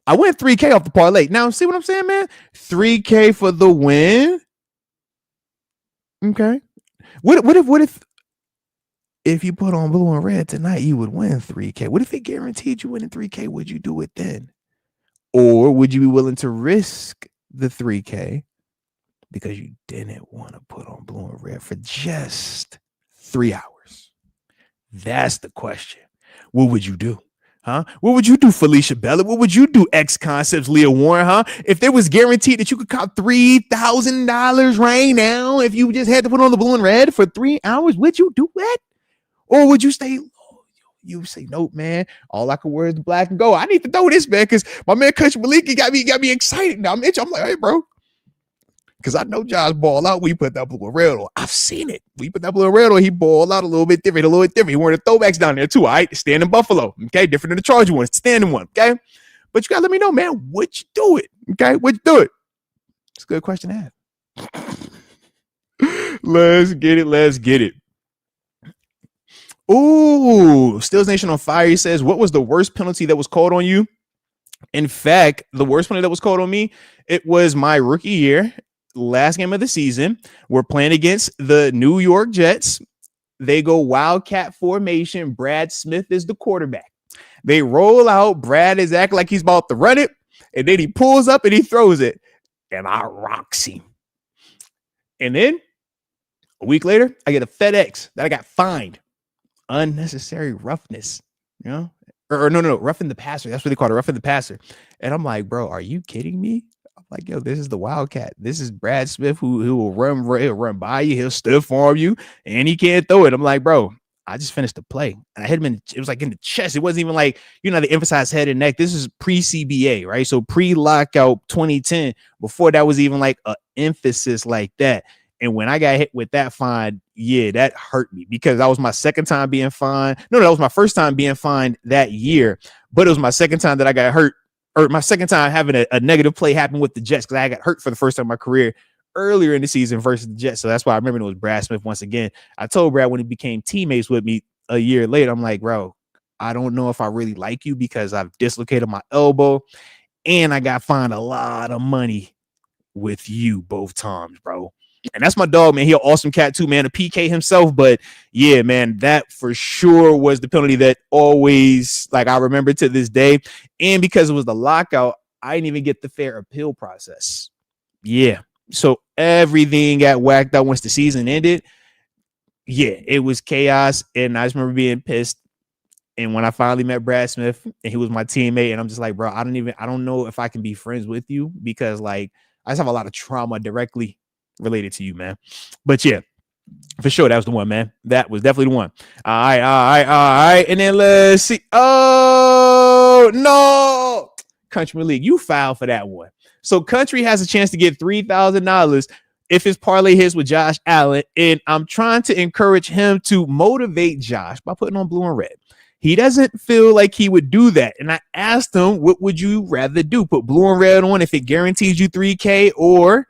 I went 3K off the parlay. Now, see what I'm saying, man? 3K for the win. Okay. What if you put on blue and red tonight, you would win 3K? What if it guaranteed you winning 3K? Would you do it then? Or would you be willing to risk the 3K? Because you didn't want to put on blue and red for just 3 hours. That's the question. What would you do? Huh? What would you do, Felicia Bella? What would you do, X Concepts, Leah Warren, huh? If there was guaranteed that you could cop $3,000 right now, if you just had to put on the blue and red for 3 hours, would you do it? Or would you stay? You say, nope, man. All I can wear is the black and gold. I need to know this, man, because my man Country Malik got me excited now. I'm like, hey, bro. Because I know Josh ball out. We put that blue and red on. I've seen it. We put that blue and red on. He ball out a little bit different. He wearing the throwbacks down there too. All right. Standing Buffalo. Okay. Different than the Charger one. It's standing one. Okay. But you got to let me know, man. Would you do it? Okay. Would you do it? It's a good question to ask. Let's get it. Ooh. Steelers Nation on fire. He says, what was the worst penalty that was called on you? In fact, the worst penalty that was called on me, it was my rookie year. Last game of the season. We're playing against the New York Jets. They go Wildcat formation. Brad Smith is the quarterback. They roll out. Brad is acting like he's about to run it. And then he pulls up and he throws it. And I rocks him. And then a week later, I get a FedEx that I got fined. Unnecessary roughness. No, roughing the passer. That's what they call it, roughing the passer. And I'm like, bro, are you kidding me? I'm like, yo, this is the Wildcat. This is Brad Smith who will run by you. He'll stiff arm you, and he can't throw it. I'm like, bro, I just finished the play and I hit him it was like in the chest. It wasn't even like, they emphasize head and neck. This is pre-CBA, right? So pre-lockout 2010, before that was even like an emphasis like that. And when I got hit with that fine, yeah, that hurt me because that was my second time being fined. No, that was my first time being fined that year, but it was my second time that I got hurt, or my second time having a negative play happen with the Jets because I got hurt for the first time in my career earlier in the season versus the Jets. So that's why I remember it was Brad Smith once again. I told Brad when he became teammates with me a year later, I'm like, bro, I don't know if I really like you because I've dislocated my elbow and I got fined a lot of money with you both times, bro. And that's my dog, man. He an awesome cat too, man. A PK himself. But yeah, man, that for sure was the penalty that always, like, I remember to this day. And because it was the lockout, I didn't even get the fair appeal process. Yeah. So everything got whacked out once the season ended. Yeah, it was chaos. And I just remember being pissed. And when I finally met Brad Smith and he was my teammate, and I'm just like, bro, I don't know if I can be friends with you because, like, I just have a lot of trauma directly related to you, man. But yeah, for sure, that was the one, man. That was definitely the one. All right. And then let's see. Oh, no. Country League, you fouled for that one. So Country has a chance to get $3,000 if his parlay hits with Josh Allen. And I'm trying to encourage him to motivate Josh by putting on blue and red. He doesn't feel like he would do that. And I asked him, what would you rather do? Put blue and red on if it guarantees you $3K, or,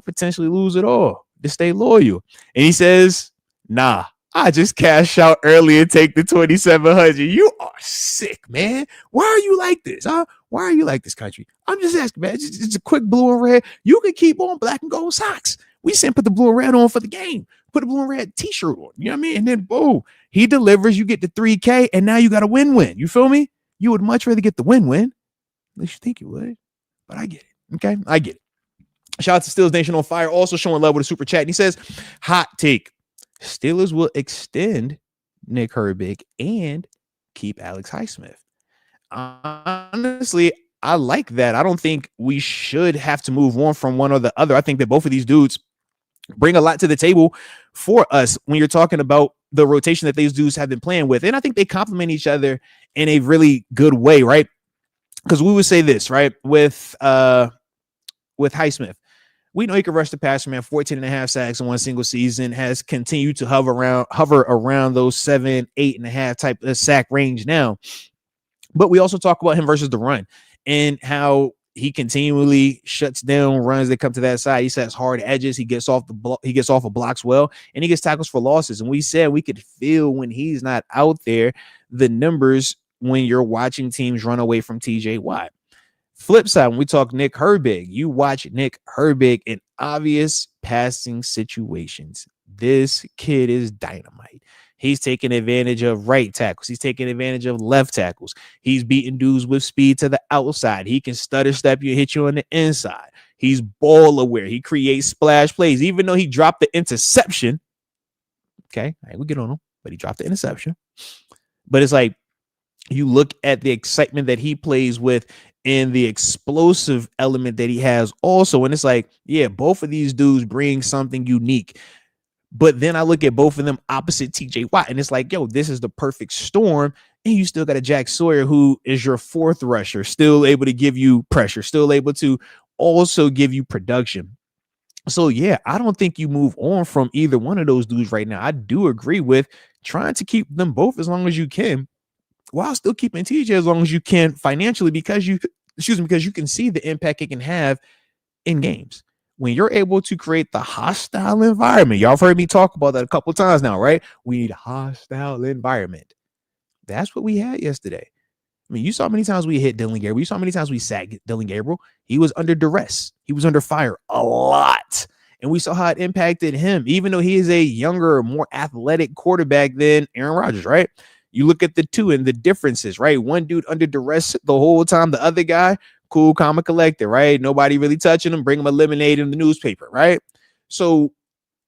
potentially lose it all to stay loyal. And he says, nah, I just cash out early and take the 2,700. You are sick, man. Why are you like this? Huh? Why are you like this, Country? I'm just asking, man. It's a quick blue and red. You can keep on black and gold socks. We said put the blue and red on for the game. Put a blue and red t-shirt on. You know what I mean? And then, boom, he delivers. You get the 3K, and now you got a win-win. You feel me? You would much rather get the win-win. At least you think you would. But I get it. Okay? I get it. Shout out to Steelers Nation on Fire. Also showing love with a super chat. And he says, hot take. Steelers will extend Nick Herbig and keep Alex Highsmith. Honestly, I like that. I don't think we should have to move on from one or the other. I think that both of these dudes bring a lot to the table for us when you're talking about the rotation that these dudes have been playing with. And I think they complement each other in a really good way, right? Because we would say this, right? With Highsmith, we know he can rush the passer, man. 14 and a half sacks in one single season, has continued to hover around those 7, 8.5 type of sack range now. But we also talk about him versus the run and how he continually shuts down runs that come to that side. He sets hard edges. He gets off of blocks well, and he gets tackles for losses. And we said we could feel when he's not out there the numbers when you're watching teams run away from TJ Watt. Flip side, when we talk Nick Herbig, you watch Nick Herbig in obvious passing situations. This kid is dynamite. He's taking advantage of right tackles. He's taking advantage of left tackles. He's beating dudes with speed to the outside. He can stutter step you, hit you on the inside. He's ball aware. He creates splash plays. Even though he dropped the interception. Okay, all right, we'll get on him, but he dropped the interception. But it's like, you look at the excitement that he plays with and the explosive element that he has also. And it's like, yeah, both of these dudes bring something unique. But then I look at both of them opposite TJ Watt, and it's like, yo, this is the perfect storm. And you still got a Jack Sawyer who is your fourth rusher, still able to give you pressure, still able to also give you production. So, yeah, I don't think you move on from either one of those dudes right now. I do agree with trying to keep them both as long as you can, while still keeping TJ as long as you can financially, because you can see the impact it can have in games. When you're able to create the hostile environment, y'all have heard me talk about that a couple of times now, right? We need a hostile environment. That's what we had yesterday. I mean, you saw how many times we hit Dylan Gabriel. You saw how many times we sacked Dylan Gabriel. He was under duress. He was under fire a lot. And we saw how it impacted him, even though he is a younger, more athletic quarterback than Aaron Rodgers, right? You look at the two and the differences, right? One dude under duress the whole time. The other guy, cool, calm, and collected, right? Nobody really touching him. Bring him a lemonade in the newspaper, right? So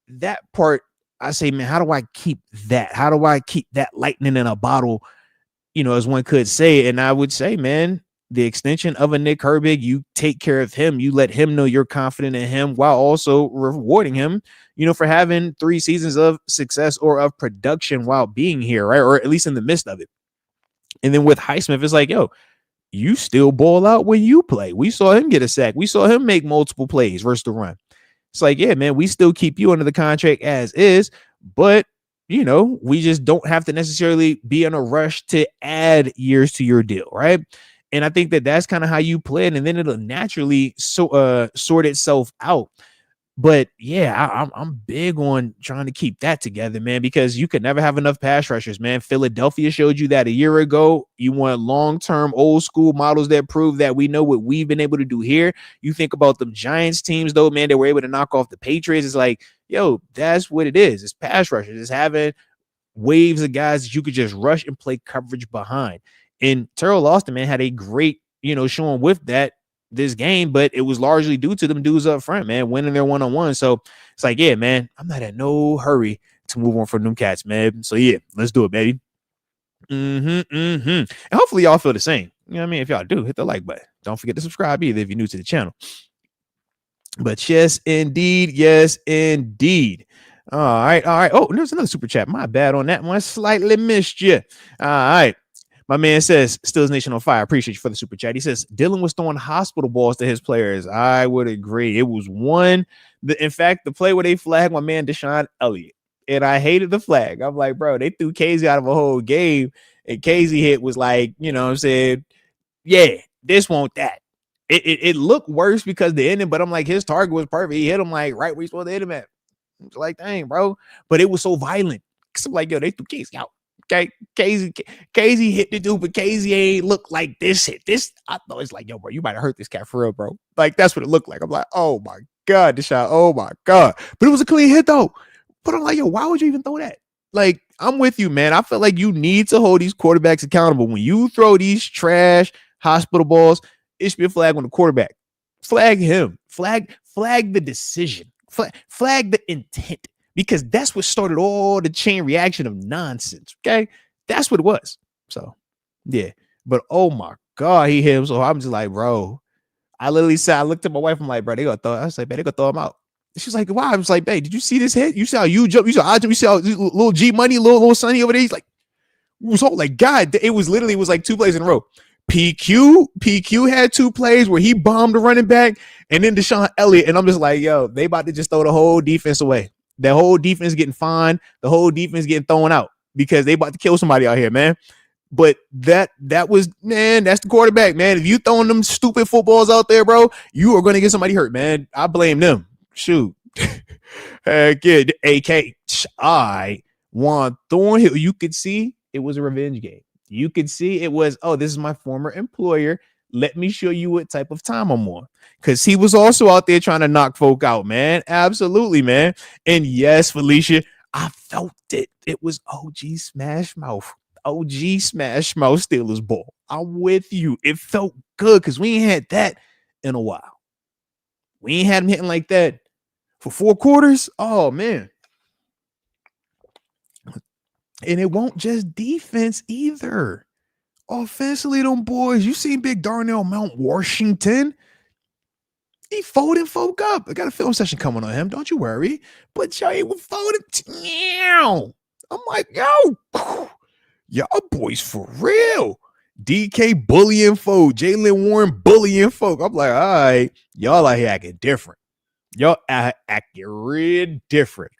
that part, I say, man, how do I keep that? How do I keep that lightning in a bottle, as one could say? And I would say, man, the extension of a Nick Herbig. You take care of him. You let him know you're confident in him while also rewarding him, for having 3 seasons of success or of production while being here, right? Or at least in the midst of it. And then with Highsmith, it's like, yo, you still ball out when you play. We saw him get a sack. We saw him make multiple plays versus the run. It's like, yeah, man, we still keep you under the contract as is, but we just don't have to necessarily be in a rush to add years to your deal, right? And I think that that's kind of how you play it, and then it'll naturally sort itself out. But yeah, I'm big on trying to keep that together, man, because you could never have enough pass rushers, man. Philadelphia showed you that a year ago. You want long-term, old-school models that prove that we know what we've been able to do here. You think about the Giants teams, though, man, that were able to knock off the Patriots. It's like, yo, that's what it is. It's pass rushers. It's having waves of guys that you could just rush and play coverage behind. And Terrell Austin, man, had a great, showing with that this game, but it was largely due to them dudes up front, man, winning their one-on-one. So it's like, yeah, man, I'm not in no hurry to move on from them cats, man. So yeah, let's do it, baby. And hopefully y'all feel the same. You know what I mean? If y'all do, hit the like button. Don't forget to subscribe either if you're new to the channel. But yes, indeed. Yes, indeed. All right. Oh, there's another super chat. My bad on that one. I slightly missed you. All right. My man says, Steelers Nation on fire. Appreciate you for the super chat. He says, Dylan was throwing hospital balls to his players. I would agree. It was in fact, the play where they flagged my man Deshaun Elliott. And I hated the flag. I'm like, bro, they threw Casey out of a whole game. And Casey hit was like, what I'm saying? Yeah, this won't that. It looked worse because the ending, but I'm like, his target was perfect. He hit him like right where he's supposed to hit him at. It's like, dang, bro. But it was so violent. Cause I'm like, yo, they threw Casey out. Okay, Casey hit the dude, but Casey ain't look like this hit. This, I thought it's like, yo, bro, you might have hurt this cat for real, bro. Like, that's what it looked like. I'm like, oh my God, this shot, oh my God. But it was a clean hit though. But I'm like, yo, why would you even throw that? Like, I'm with you, man. I feel like you need to hold these quarterbacks accountable. When you throw these trash hospital balls, it should be a flag on the quarterback. Flag him. Flag the decision. Flag the intent. Because that's what started all the chain reaction of nonsense. Okay. That's what it was. So, yeah. But oh my God, he hit him. So I'm just like, bro. I literally said, I looked at my wife. I'm like, bro, they gonna throw. I was like, man, they gonna throw him out. She's like, why? I was like, babe, did you see this hit? You saw you jump. You saw I jump. You saw little G Money, little Sonny over there. He's like, it was all like, God, it was like 2 plays in a row. PQ had 2 plays where he bombed the running back, and then Deshaun Elliott. And I'm just like, yo, they about to just throw the whole defense away. The whole defense getting fined. The whole defense getting thrown out because they about to kill somebody out here, man. But that was, man, that's the quarterback, man. If you throwing them stupid footballs out there, bro, you are going to get somebody hurt, man. I blame them. Shoot. Good. AK. I want Thornhill. You could see it was a revenge game. You could see it was, oh, this is my former employer. Let me show you what type of time I'm on. Because he was also out there trying to knock folk out, man. Absolutely, man. And yes, Felicia, I felt it. It was OG Smash Mouth. OG Smash Mouth Steelers ball. I'm with you. It felt good because we ain't had that in a while. We ain't had him hitting like that for 4 quarters. Oh, man. And it won't just defense either. Offensively, them boys, you seen Big Darnell Mount Washington? He folding folk up. I got a film session coming on him. Don't you worry. But yo, he was folding. I'm like, yo, y'all boys for real. DK bullying folk. Jalen Warren bullying folk. I'm like, all right, y'all out here acting different. Y'all acting real different.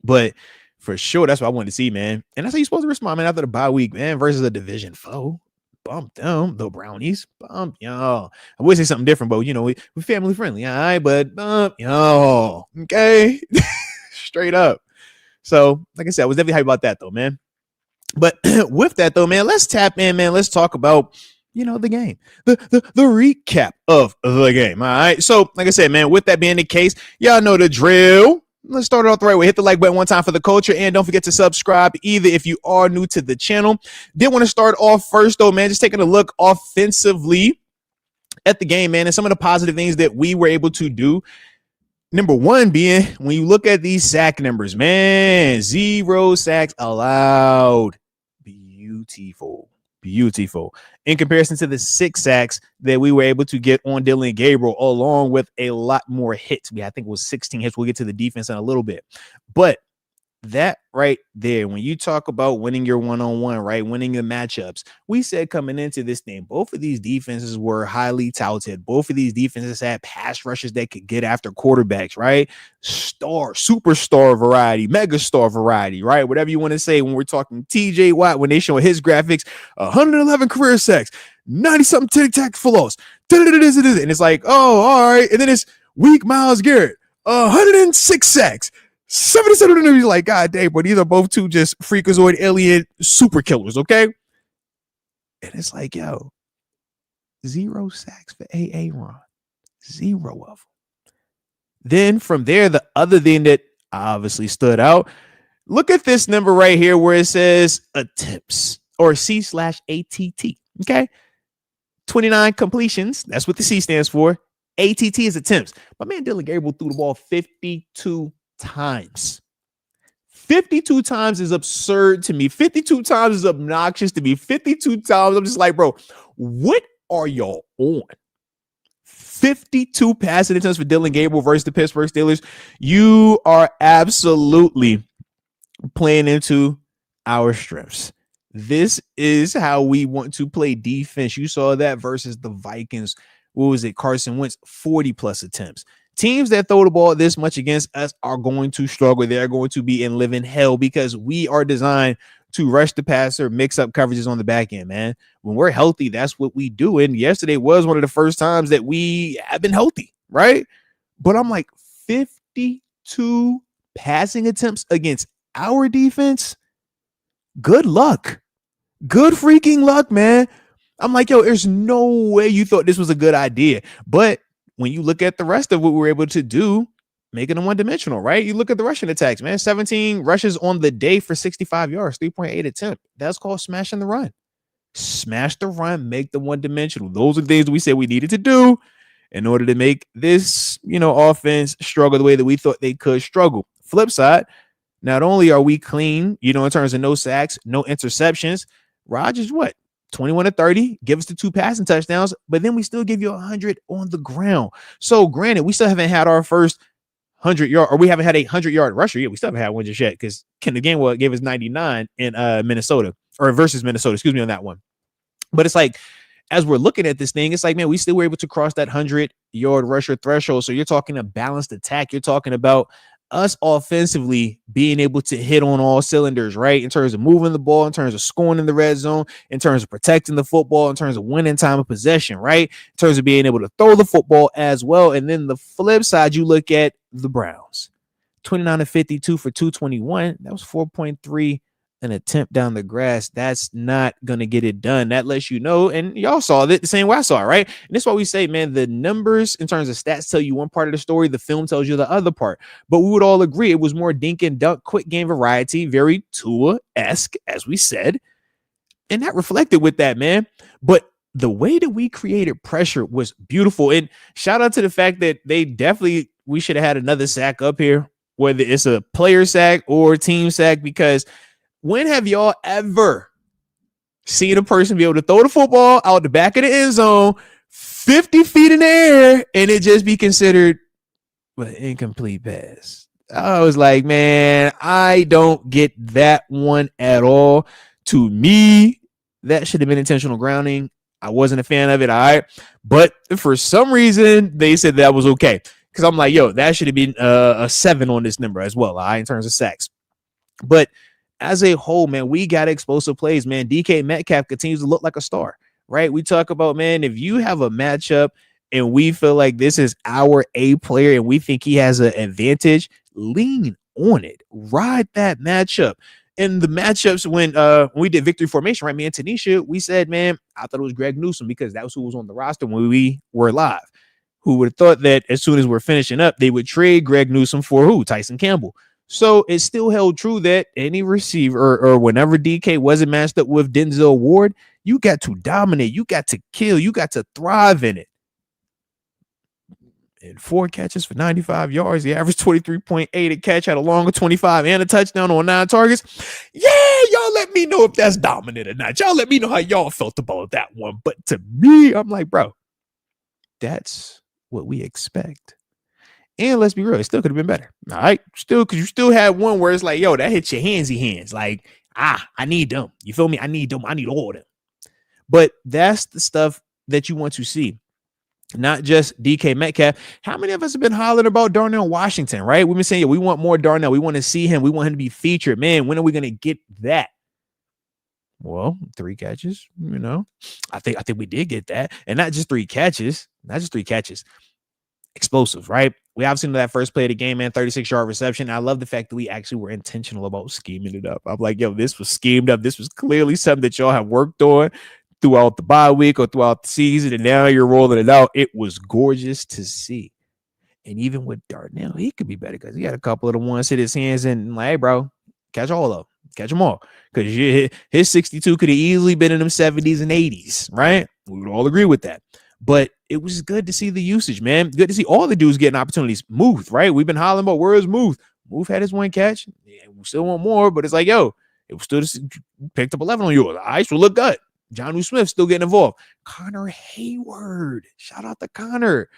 But for sure, that's what I wanted to see, man. And that's how you're supposed to respond, man, after the bye week, man, versus a division foe. Bump them, the Brownies. Bump y'all. I would say something different, but we're family friendly, all right? But bump y'all. Okay. Straight up. So, like I said, I was definitely hyped about that, though, man. But with that, though, man, let's tap in, man. Let's talk about, the game, the recap of the game. All right. So, like I said, man, with that being the case, y'all know the drill. Let's start it off the right way. Hit the like button one time for the culture, and don't forget to subscribe either if you are new to the channel. Did want to start off first, though, man, just taking a look offensively at the game, man, and some of the positive things that we were able to do. Number one being, when you look at these sack numbers, man, 0 sacks allowed. Beautiful. beautiful in comparison to the 6 sacks that we were able to get on Dylan Gabriel, along with a lot more hits. I think it was 16 hits. We'll get to the defense in a little bit, but that right there, when you talk about winning your one-on-one, right, winning the matchups, we said coming into this thing, both of these defenses were highly touted. Both of these defenses had pass rushers that could get after quarterbacks, right? Superstar variety, megastar variety, right? Whatever you want to say when we're talking TJ Watt, when they show his graphics, 111 career sacks, 90-something tic-tac for loss. And it's like, oh, all right. And then it's weak Myles Garrett, 106 sacks. 77 of them, he's like, God dang, but these are both two just freakazoid alien super killers, okay? And it's like, yo, 0 sacks for AA Ron. 0 of them. Then from there, the other thing that obviously stood out, look at this number right here where it says attempts or C/ATT, okay? 29 completions. That's what the C stands for. ATT is attempts. My man Dylan Gabriel threw the ball 52 times. 52 times is absurd to me. 52 times is obnoxious to me. 52 times, I'm just like, bro, what are y'all on? 52 passing attempts for Dylan Gabriel versus the Pittsburgh Steelers. You are absolutely playing into our strengths. This is how we want to play defense. You saw that versus the Vikings. What was it? Carson Wentz, 40 plus attempts. Teams that throw the ball this much against us are going to struggle. They're going to be in living hell because we are designed to rush the passer, mix up coverages on the back end, man. When we're healthy, that's what we do. And yesterday was one of the first times that we have been healthy, right? But I'm like, 52 passing attempts against our defense? Good luck. Good freaking luck, man. I'm like, yo, there's no way you thought this was a good idea. But when you look at the rest of what we were able to do, making them one-dimensional, right? You look at the rushing attacks, man. 17 rushes on the day for 65 yards, 3.8 attempt. That's called smashing the run. Smash the run, make them one-dimensional. Those are things we said we needed to do in order to make this, offense struggle the way that we thought they could struggle. Flip side, not only are we clean, in terms of no sacks, no interceptions, Rodgers, 21 to 30, give us the 2 passing touchdowns, but then we still give you 100 on the ground. So granted, we still haven't had our first 100-yard, or we haven't had a 100-yard rusher yet. We still haven't had one just yet because Kendall Gainwell gave us 99 in Minnesota, or versus Minnesota, excuse me, on that one. But it's like, as we're looking at this thing, it's like, man, we still were able to cross that 100-yard rusher threshold. So you're talking a balanced attack. You're talking about us offensively being able to hit on all cylinders, right? In terms of moving the ball, in terms of scoring in the red zone, in terms of protecting the football, in terms of winning time of possession, right? In terms of being able to throw the football as well. And then the flip side, you look at the Browns, 29 to 52 for 221. That was 4.3 an attempt down the grass. That's not going to get it done. That lets you know, and y'all saw it the same way I saw it, right? And that's why we say, man, the numbers in terms of stats tell you one part of the story, the film tells you the other part. But we would all agree it was more dink and dunk, quick game variety, very Tua-esque, as we said. And that reflected with that, man. But the way that we created pressure was beautiful. And shout out to the fact that we should have had another sack up here, whether it's a player sack or team sack, because when have y'all ever seen a person be able to throw the football out the back of the end zone 50 feet in the air and it just be considered an incomplete pass? I was like, man, I don't get that one at all. To me, that should have been intentional grounding. I wasn't a fan of it, all right? But for some reason, they said that was okay. Because I'm like, yo, that should have been a 7 on this number as well, all right, in terms of sacks. But as a whole, man, we got explosive plays, man. DK Metcalf continues to look like a star, right? We talk about, man, if you have a matchup and we feel like this is our A player and we think he has an advantage, lean on it. Ride that matchup. And the matchups when we did victory formation, right, me and Tanisha, we said, man, I thought it was Greg Newsome because that was who was on the roster when we were live. Who would have thought that as soon as we're finishing up, they would trade Greg Newsome for who? Tyson Campbell. So it still held true that any receiver or whenever DK wasn't matched up with Denzel Ward, you got to dominate. You got to kill. You got to thrive in it. and 4 catches for 95 yards. He averaged 23.8 a catch, had a longer 25 and a touchdown on 9 targets. Yeah, y'all let me know if that's dominant or not. Y'all let me know how y'all felt about that one. But to me, I'm like, bro, that's what we expect. And let's be real, it still could have been better. All right. Still, because you still had one where it's like, yo, that hits your handsy hands. Like, I need them. You feel me? I need them. I need all of them. But that's the stuff that you want to see. Not just DK Metcalf. How many of us have been hollering about Darnell Washington, right? We've been saying, yeah, we want more Darnell. We want to see him. We want him to be featured. Man, when are we going to get that? Well, 3 catches, you know. I think we did get that. And not just 3 catches. Explosive, right? We obviously know that first play of the game, man, 36-yard reception. I love the fact that we actually were intentional about scheming it up. I'm like, yo, this was schemed up. This was clearly something that y'all have worked on throughout the bye week or throughout the season, and now you're rolling it out. It was gorgeous to see. And even with Darnell, he could be better because he had a couple of the ones hit his hands and like, hey, bro, catch all of them. Catch them all. Because his 62 could have easily been in them 70s and 80s, right? We would all agree with that. But it was good to see the usage, man. Good to see all the dudes getting opportunities. Muth, right? We've been hollering about where is Muth. Muth had his 1 catch. Yeah, we still want more, but it's like, yo, it was still picked up 11 on yours. All right, so look good. Juju Smith still getting involved. Connor Hayward. Shout out to Connor.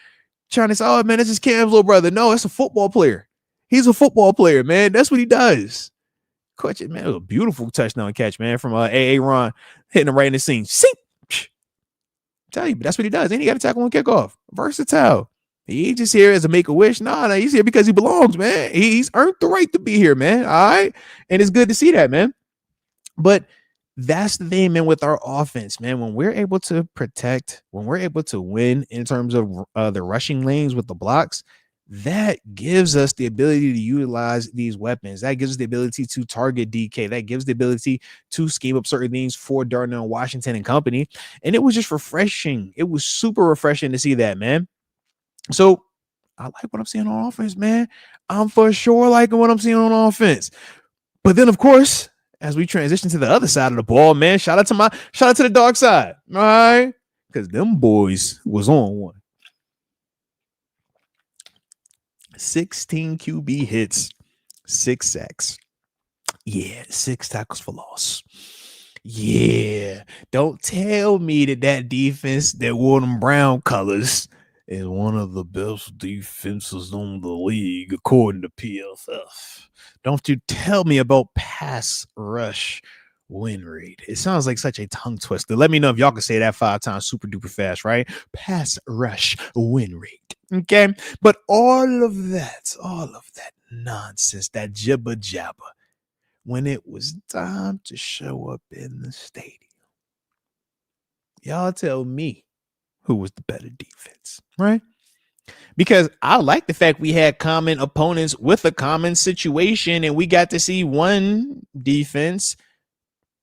Trying to say, oh, man, this is Cam's little brother. No, it's a football player. He's a football player, man. That's what he does. Catch it, man. It was a beautiful touchdown catch, man, from A.A. Ron hitting him right in the seam. Sink. Tell you, but that's what he does. And he got to tackle on kickoff. Versatile. He ain't just here as a make-a-wish. No, he's here because he belongs, man. He's earned the right to be here, man. All right. And it's good to see that, man. But that's the thing, man, with our offense, man. When we're able to protect, when we're able to win in terms of the rushing lanes with the blocks, that gives us the ability to utilize these weapons. That gives us the ability to target DK. That gives the ability to scheme up certain things for Darnell Washington and company. And it was just refreshing. It was super refreshing to see that, man. So I like what I'm seeing on offense, man. I'm for sure liking what I'm seeing on offense. But then, of course, as we transition to the other side of the ball, man, shout out to the dark side, all right? Because them boys was on one. 16 QB hits, 6 sacks. Yeah, 6 tackles for loss. Yeah, don't tell me that defense that wore them brown colors is one of the best defenses in the league, according to PFF. Don't you tell me about pass rush win rate. It sounds like such a tongue twister. Let me know if y'all can say that 5 times super duper fast, right? Pass rush win rate. Okay. But all of that nonsense, that jibber jabber, when it was time to show up in the stadium, y'all tell me who was the better defense, right? Because I like the fact we had common opponents with a common situation, and we got to see one defense,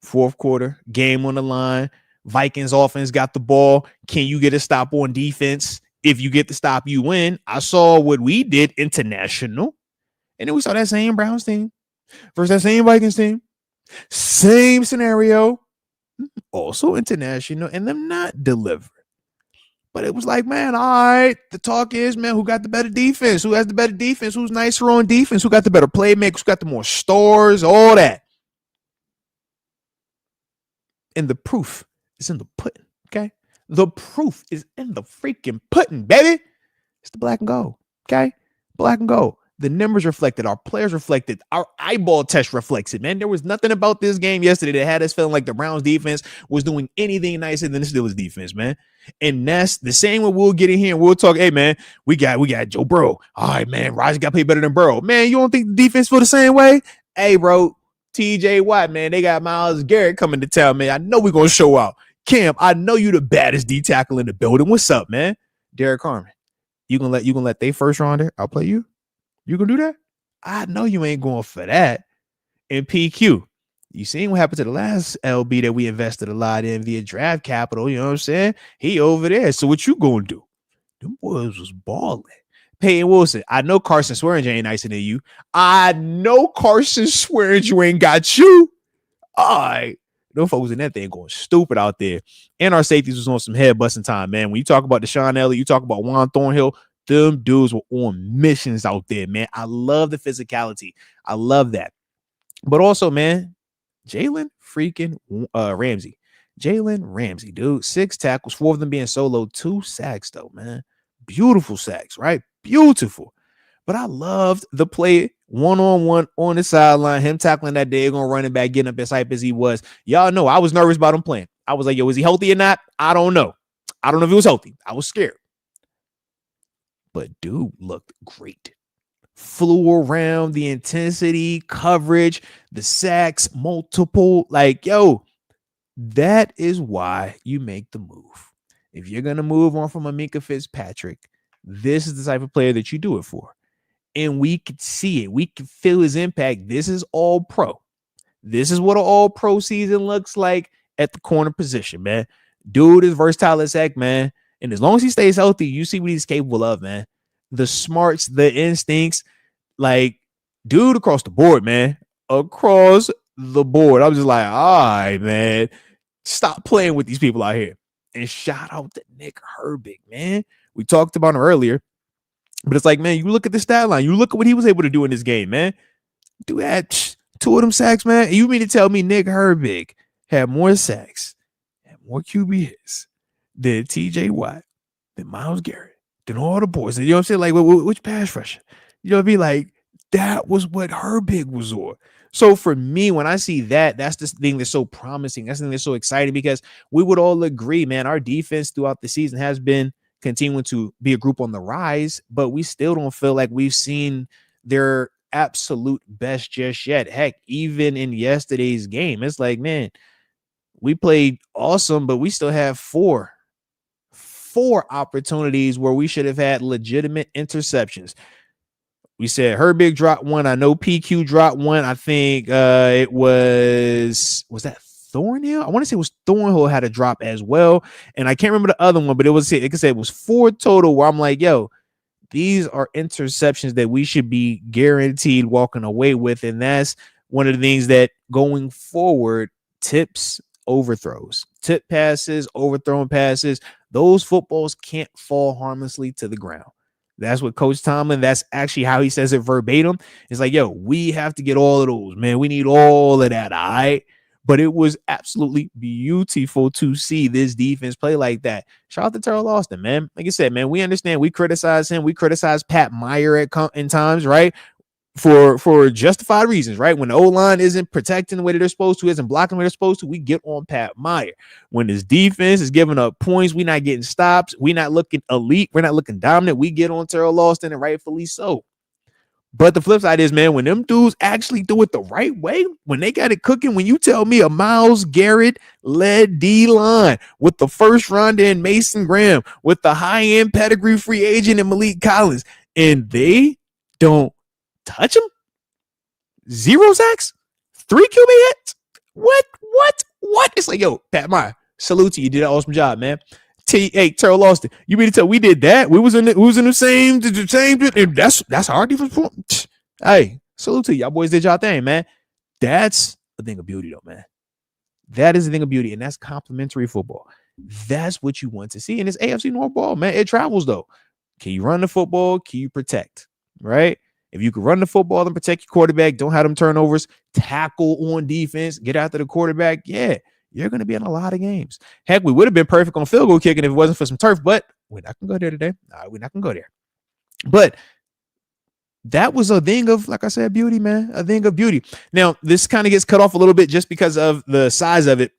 4th quarter, game on the line. Vikings offense got the ball. Can you get a stop on defense? If you get the stop, you win. I saw what we did international, and then we saw that same Browns team versus that same Vikings team. Same scenario, also international, and them not deliver. But it was like, man, all right, the talk is, man, who got the better defense? Who has the better defense? Who's nicer on defense? Who got the better playmakers? Who got the more stars? All that. And the proof is in the pudding, okay? The proof is in the freaking pudding, baby. It's the black and gold, okay? Black and gold. The numbers reflected, our players reflected, our eyeball test reflects it, man. There was nothing about this game yesterday that had us feeling like the Browns defense was doing anything nicer than the Steelers defense, man. And that's the same way we'll get in here and we'll talk, hey, man, we got Joe Burrow. All right, man, Rodgers got to play better than Burrow. Man, you don't think the defense feel the same way? Hey, bro, TJ Watt, man, they got Myles Garrett coming to town, man. I know we're going to show out. Cam, I know you the baddest D tackle in the building. What's up, man? Derek Carmen, you gonna let they first rounder outplay you? You gonna do that? I know you ain't going for that. And PQ, you seen what happened to the last LB that we invested a lot in via draft capital, you know what I'm saying? He over there. So what you gonna do? Them boys was balling. Peyton Wilson, I know Carson Swearinger ain't nicer than you. I know Carson Swearinger ain't got you. All right. Those folks in that thing going stupid out there. And our safeties was on some head busting time, man. When you talk about Deshaun Elliott, you talk about Juan Thornhill, Them dudes were on missions out there, man. I love the physicality. I love that. But also, man, Jalen freaking Ramsey. Jalen Ramsey, dude. 6 tackles, 4 of them being solo, 2 sacks, though, man. Beautiful sacks, right? Beautiful. But I loved the play one-on-one on the sideline, him tackling that daggone running back, getting up as hype as he was. Y'all know I was nervous about him playing. I was like, yo, is he healthy or not? I don't know. I don't know if he was healthy. I was scared. But dude looked great. Flew around, the intensity, coverage, the sacks, multiple. Like, yo, that is why you make the move. If you're going to move on from a Minkah Fitzpatrick, this is the type of player that you do it for. And we could see it. We could feel his impact. This is all pro. This is what an all pro season looks like at the corner position, man. Dude is versatile as heck, man. And as long as he stays healthy, you see what he's capable of, man. The smarts, the instincts, like, dude across the board, man. Across the board. I'm just like, all right, man. Stop playing with these people out here. And shout out to Nick Herbig, man. We talked about him earlier. But it's like, man, you look at the stat line. You look at what he was able to do in this game, man. Dude had 2 of them sacks, man. And you mean to tell me Nick Herbig had more sacks, had more QB hits than TJ Watt, than Myles Garrett, than all the boys? You know what I'm saying? Like, which pass rusher? You know what I mean? Like, that was what Herbig was on. So for me, when I see that, that's the thing that's so promising. That's the thing that's so exciting, because we would all agree, man, our defense throughout the season has been continuing to be a group on the rise, but we still don't feel like we've seen their absolute best just yet. Heck, even in yesterday's game, it's like, man, we played awesome, but we still have four opportunities where we should have had legitimate interceptions. We said Herbig dropped one. I know PQ dropped one. I think it was that Thornhill? I want to say it was Thornhill had a drop as well. And I can't remember the other one, but it was, like I said, it was 4 total where I'm like, yo, these are interceptions that we should be guaranteed walking away with. And that's one of the things that going forward, tips, overthrows, tip passes, overthrown passes, those footballs can't fall harmlessly to the ground. That's what Coach Tomlin, that's actually how he says it verbatim. It's like, yo, we have to get all of those, man. We need all of that, all right? But it was absolutely beautiful to see this defense play like that. Shout out to Terrell Austin, man. Like I said, man, we understand. We criticize him. We criticize Pat Meyer in times, right? For justified reasons, right? When the O-line isn't protecting the way that they're supposed to, isn't blocking the way they're supposed to, we get on Pat Meyer. When his defense is giving up points, we're not getting stops. We're not looking elite. We're not looking dominant. We get on Terrell Austin, and rightfully so. But the flip side is, man, when them dudes actually do it the right way, when they got it cooking, when you tell me a Myles Garrett led D-line with the first rounder in Mason Graham, with the high-end pedigree free agent in Malik Collins, and they don't touch him? 0 sacks? 3 QB hits? What? It's like, yo, Pat Meyer, salute to you. You did an awesome job, man. Hey, Terrell Austin, you mean to tell we did that? We was in the same. That's our defense. Hey, salute to you. Y'all boys did y'all thing, man. That's a thing of beauty, though, man. That is a thing of beauty, and that's complimentary football. That's what you want to see. And it's AFC North ball, man. It travels, though. Can you run the football? Can you protect? Right? If you can run the football and protect your quarterback, don't have them turnovers, tackle on defense, get after the quarterback, yeah, you're going to be in a lot of games. Heck, we would have been perfect on field goal kicking if it wasn't for some turf, but we're not going to go there today. We're not going to go there. But that was a thing of, like I said, beauty, man, a thing of beauty. Now, this kind of gets cut off a little bit just because of the size of it,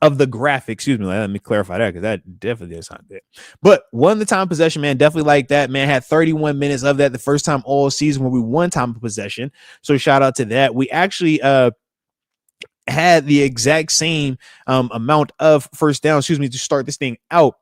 of the graphic. Excuse me. Let me clarify that, because that definitely is not there. But won the time of possession, man. Definitely like that, man. Had 31 minutes of that the first time all season where we won time of possession. So shout out to that. We actually had the exact same amount of first down, to start this thing out.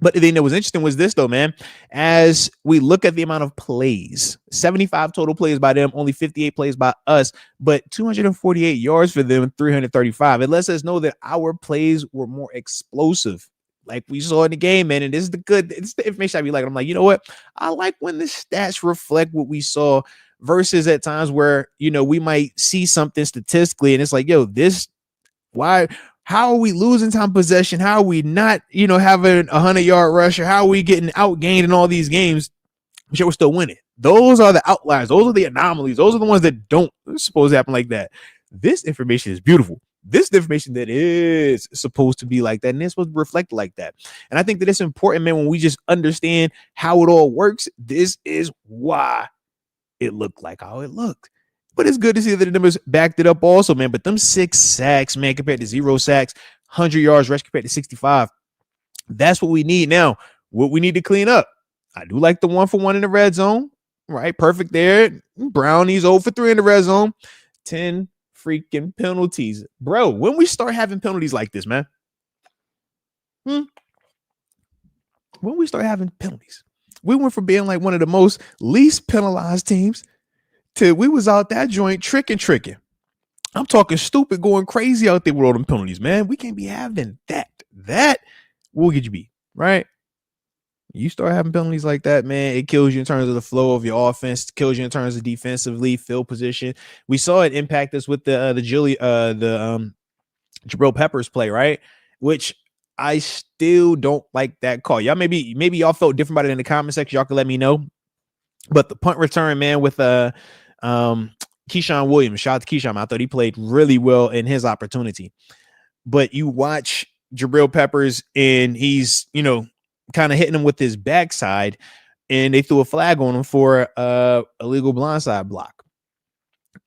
But the thing that was interesting was this, though, man. As we look at the amount of plays, 75 total plays by them, only 58 plays by us, but 248 yards for them, 335. It lets us know that our plays were more explosive, like we saw in the game, man. And this is it's the information I be like. I'm like, you know what? I like when the stats reflect what we saw versus at times where, we might see something statistically and it's like, yo, How are we losing time possession? How are we not, having a 100-yard rusher? How are we getting outgained in all these games? But we're still winning. Those are the outliers. Those are the anomalies. Those are the ones that don't supposed to happen like that. This information is beautiful. This is the information that is supposed to be like that, and it's supposed to reflect like that. And I think that it's important, man, when we just understand how it all works. This is why it looked like how it looked. But it's good to see that the numbers backed it up also, man. But them 6 sacks, man, compared to 0 sacks, 100 yards rush compared to 65. That's what we need now. What we need to clean up. I do like the 1-for-1 in the red zone, right? Perfect there. Brownie's 0 for 3 in the red zone. 10 freaking penalties. Bro, when we start having penalties like this, man? When we start having penalties, we went from being like one of the most least penalized teams to we was out that joint tricking. I'm talking stupid, going crazy out there with all them penalties, man. We can't be having that. That will get you beat, right? You start having penalties like that, man, it kills you in terms of the flow of your offense, kills you in terms of defensively, field position. We saw it impact us with the Jabril Peppers play, right? Which I still don't like that call. Y'all maybe y'all felt different about it in the comment section. Y'all can let me know. But the punt return, man, with Keyshawn Williams, shout out to Keyshawn. I thought he played really well in his opportunity. But you watch Jabril Peppers and he's, kind of hitting him with his backside, and they threw a flag on him for illegal blindside block.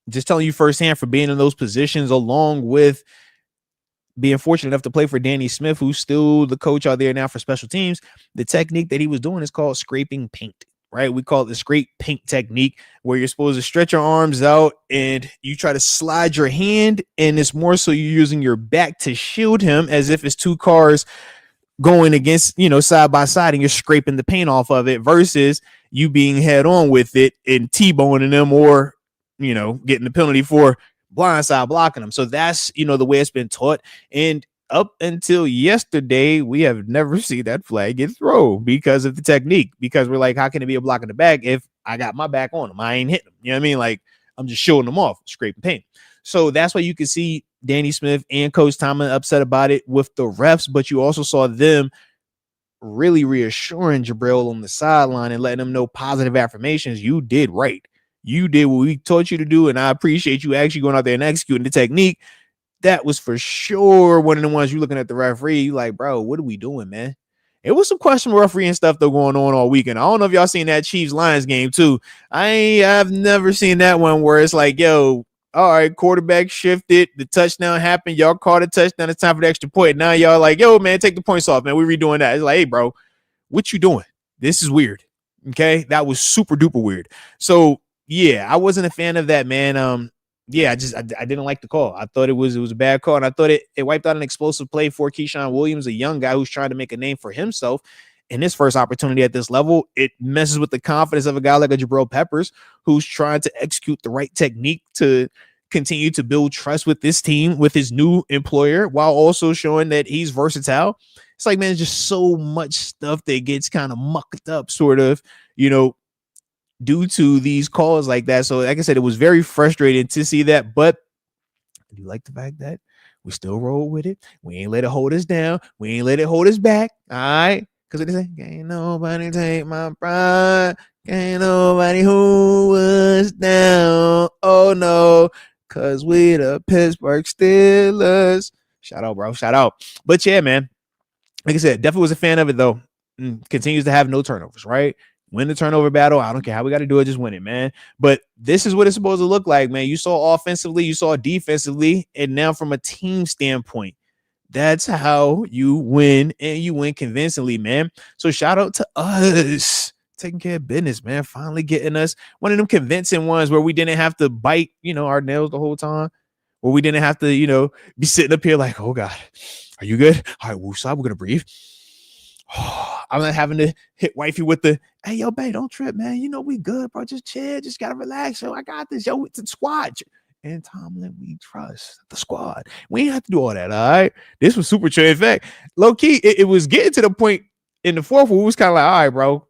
Just telling you firsthand, for being in those positions, along with being fortunate enough to play for Danny Smith, who's still the coach out there now for special teams, the technique that he was doing is called scraping paint, right? We call it the scrape paint technique, where you're supposed to stretch your arms out and you try to slide your hand, and it's more so you're using your back to shield him, as if it's two cars going against, side by side, and you're scraping the paint off of it, versus you being head on with it and T-boning them, or, getting the penalty for blindside blocking them. So that's, the way it's been taught. And up until yesterday, we have never seen that flag get thrown because of the technique, because we're like, how can it be a block in the back if I got my back on them? I ain't hitting them. You know what I mean? Like, I'm just showing them off, scraping paint. So that's why you can see Danny Smith and Coach Tomlin upset about it with the refs, but you also saw them really reassuring Jabril on the sideline and letting him know positive affirmations. You did right. You did what we taught you to do, and I appreciate you actually going out there and executing the technique. That was for sure one of the ones you're looking at the referee, you like, bro, what are we doing, man? It was some questionable refereeing stuff though going on all weekend. I don't know if y'all seen that Chiefs-Lions game too. I've never seen that one where it's like, yo, all right, quarterback shifted, the touchdown happened, y'all caught a touchdown, it's time for the extra point. Now y'all like, yo, man, take the points off, man. We're redoing that. It's like, hey, bro, what you doing? This is weird. Okay, that was super duper weird. So yeah, I wasn't a fan of that, man. I didn't like the call. I thought it was a bad call, and I thought it wiped out an explosive play for Keyshawn Williams, a young guy who's trying to make a name for himself in his first opportunity at this level. It messes with the confidence of a guy like a Jabril Peppers, who's trying to execute the right technique to continue to build trust with this team, with his new employer, while also showing that he's versatile. It's like, man, there's just so much stuff that gets kind of mucked up, sort of, due to these calls like that. So like I said, it was very frustrating to see that, but I do like the fact that we still roll with it. We ain't let it hold us down. We ain't let it hold us back. All right. Because they say, ain't nobody take my pride. Ain't nobody hold us down. Oh no. Because we the Pittsburgh Steelers. Shout out, bro. Shout out. But yeah, man. Like I said, definitely was a fan of it though. Continues to have no turnovers, right? Win the turnover battle. I don't care how we got to do it. Just win it, man. But this is what it's supposed to look like, man. You saw offensively, you saw defensively, and now from a team standpoint, that's how you win, and you win convincingly, man. So shout out to us taking care of business, man. Finally getting us one of them convincing ones where we didn't have to bite, our nails the whole time, where we didn't have to, be sitting up here like, oh God, are you good? All right, woosah, we're going to breathe. I'm not having to hit wifey with the, hey, yo, babe, don't trip, man. We good, bro. Just chill. Just got to relax. Yo, I got this. Yo, it's a squad. And Tomlin, we trust the squad. We ain't have to do all that, all right? This was super chill. In fact, low-key, it was getting to the point in the fourth where we was kind of like, all right, bro,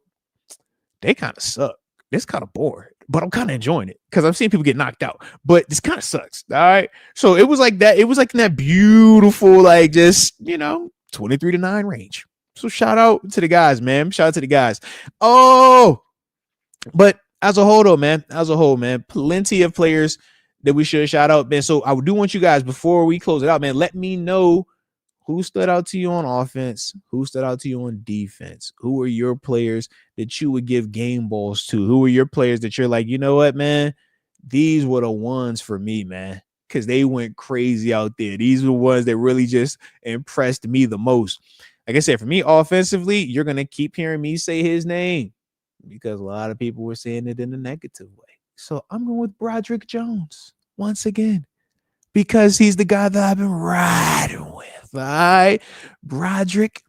they kind of suck. This kind of boring. but I'm kind of enjoying it because I'm seeing people get knocked out. But this kind of sucks. All right. So it was like that. It was like in that beautiful, like just, 23-9 range. So shout out to the guys, man. Shout out to the guys. Oh, but as a whole, though, man, plenty of players that we should shout out, man. So I do want you guys, before we close it out, man, let me know who stood out to you on offense, who stood out to you on defense, who are your players that you would give game balls to, who are your players that you're like, you know what, man, these were the ones for me, man, because they went crazy out there. These were the ones that really just impressed me the most. Like I said, for me, offensively, you're going to keep hearing me say his name because a lot of people were saying it in a negative way. So I'm going with Broderick Jones once again because he's the guy that I've been riding with. All right, Broderick,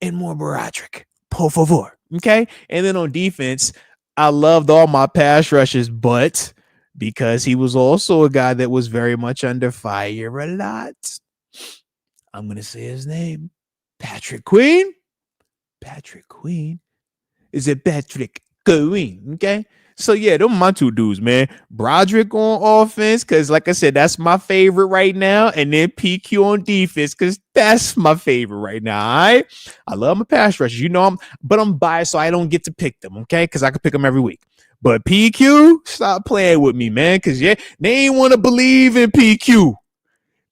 and more Broderick. Por favor. Okay. And then on defense, I loved all my pass rushes, but because he was also a guy that was very much under fire a lot, I'm going to say his name. Patrick Queen. Is it Patrick Queen? Okay. So yeah, them my two dudes, man. Broderick on offense, because like I said, that's my favorite right now. And then PQ on defense, because that's my favorite right now. All right. I love my pass rushers. But I'm biased, so I don't get to pick them, okay? Because I can pick them every week. But PQ, stop playing with me, man. Because they ain't want to believe in PQ.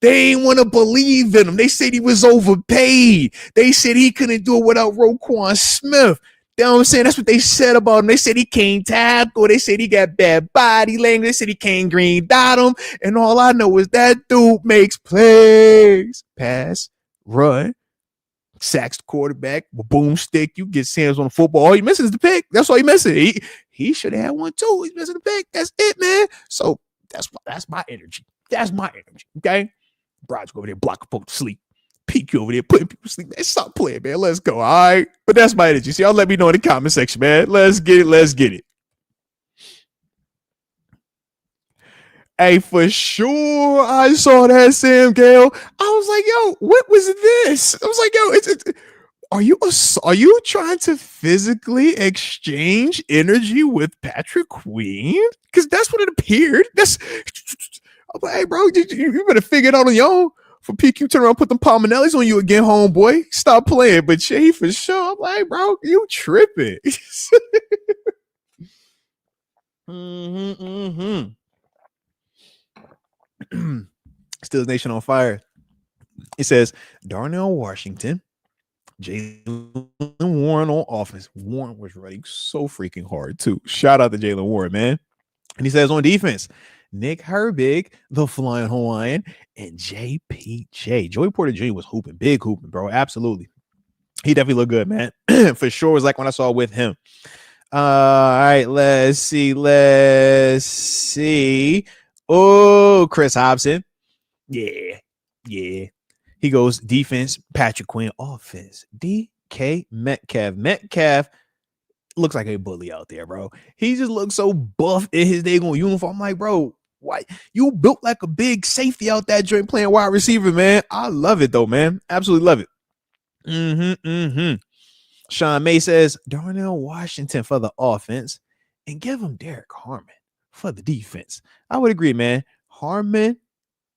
They ain't want to believe in him. They said he was overpaid. They said he couldn't do it without Roquan Smith. You know what I'm saying? That's what they said about him. They said he can't tackle. They said he got bad body language. They said he can't green dot him. And all I know is that dude makes plays. Pass, run, sacks the quarterback, boomstick. You get Sam's on the football. All he missing is the pick. That's all he missing. He should have had one too. He's missing the pick. That's it, man. So that's my energy. That's my energy. Okay. Broderick over there blocking people to sleep. PQ over there putting people to sleep. Man, stop playing, man. Let's go. All right. But that's my energy. See, y'all let me know in the comment section, man. Let's get it. Hey, for sure, I saw that, Sam Gale. I was like, yo, what was this? I was like, yo, are you trying to physically exchange energy with Patrick Queen? Because that's what it appeared. I'm like, hey, bro, you better figure it out on your own. For PQ turn around, put them Palminellis on you again, homeboy. Stop playing. But Jay, for sure, I'm like, bro, you tripping. Steelers Nation on fire. It says Darnell Washington, Jaylen Warren on offense. Warren was running so freaking hard, too. Shout out to Jaylen Warren, man. And he says on defense, Nick Herbig, the Flying Hawaiian, and JPJ. Joey Porter Jr. was big hooping, bro. Absolutely. He definitely looked good, man. For sure. It was like when I saw with him. All right, let's see. Oh, Chris Hobson. Yeah. He goes defense, Patrick Queen, offense, DK Metcalf. Metcalf looks like a bully out there, bro. He just looks so buff in his daggone uniform. I'm like, bro, why you built like a big safety out that joint playing wide receiver, man? I love it though, man. Absolutely love it. Sean May says Darnell Washington for the offense and give him Derek Harmon for the defense. I would agree, man. Harmon,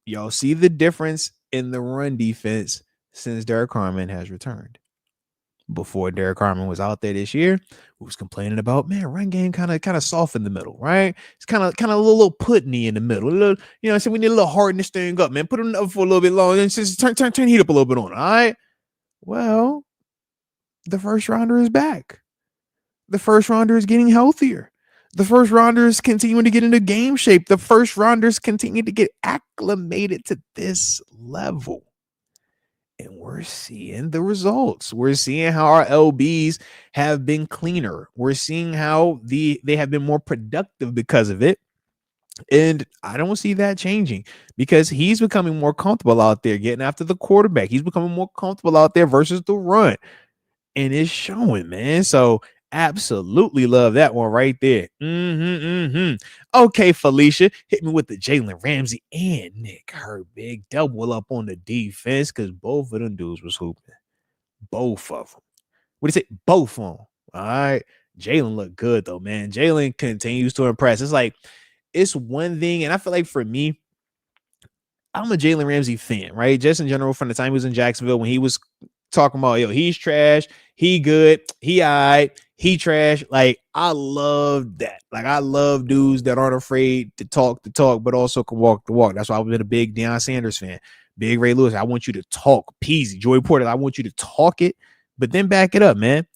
y'all see the difference in the run defense since Derek Harmon has returned. Before Derek Harmon was out there this year, we was complaining about, man, run game kind of soft in the middle, right? It's kind of a little pudding in the middle. So we need a little harden this thing up, man. Put it up for a little bit longer and just turn heat up a little bit on it, all right? Well, the first rounder is back. The first rounder is getting healthier. The first rounder is continuing to get into game shape. The first rounders continue to get acclimated to this level. And we're seeing the results. We're seeing how our LBs have been cleaner. We're seeing how they have been more productive because of it. And I don't see that changing because he's becoming more comfortable out there getting after the quarterback. He's becoming more comfortable out there versus the run. And it's showing, man. So absolutely love that one right there. Okay, Felicia, hit me with the Jalen Ramsey and Nick Herbig double up on the defense because both of them dudes was hooping. Both of them. What do you say? Both of them. All right. Jalen looked good though, man. Jalen continues to impress. It's like, it's one thing, and I feel like for me, I'm a Jalen Ramsey fan, right? Just in general, from the time he was in Jacksonville, when he was talking about, yo, he's trash, he good, he all right, he trash. Like, I love that. Like, I love dudes that aren't afraid to talk, but also can walk the walk. That's why I've been a big Deion Sanders fan. Big Ray Lewis, I want you to talk. Peasy, Joey Porter, I want you to talk it, but then back it up, man.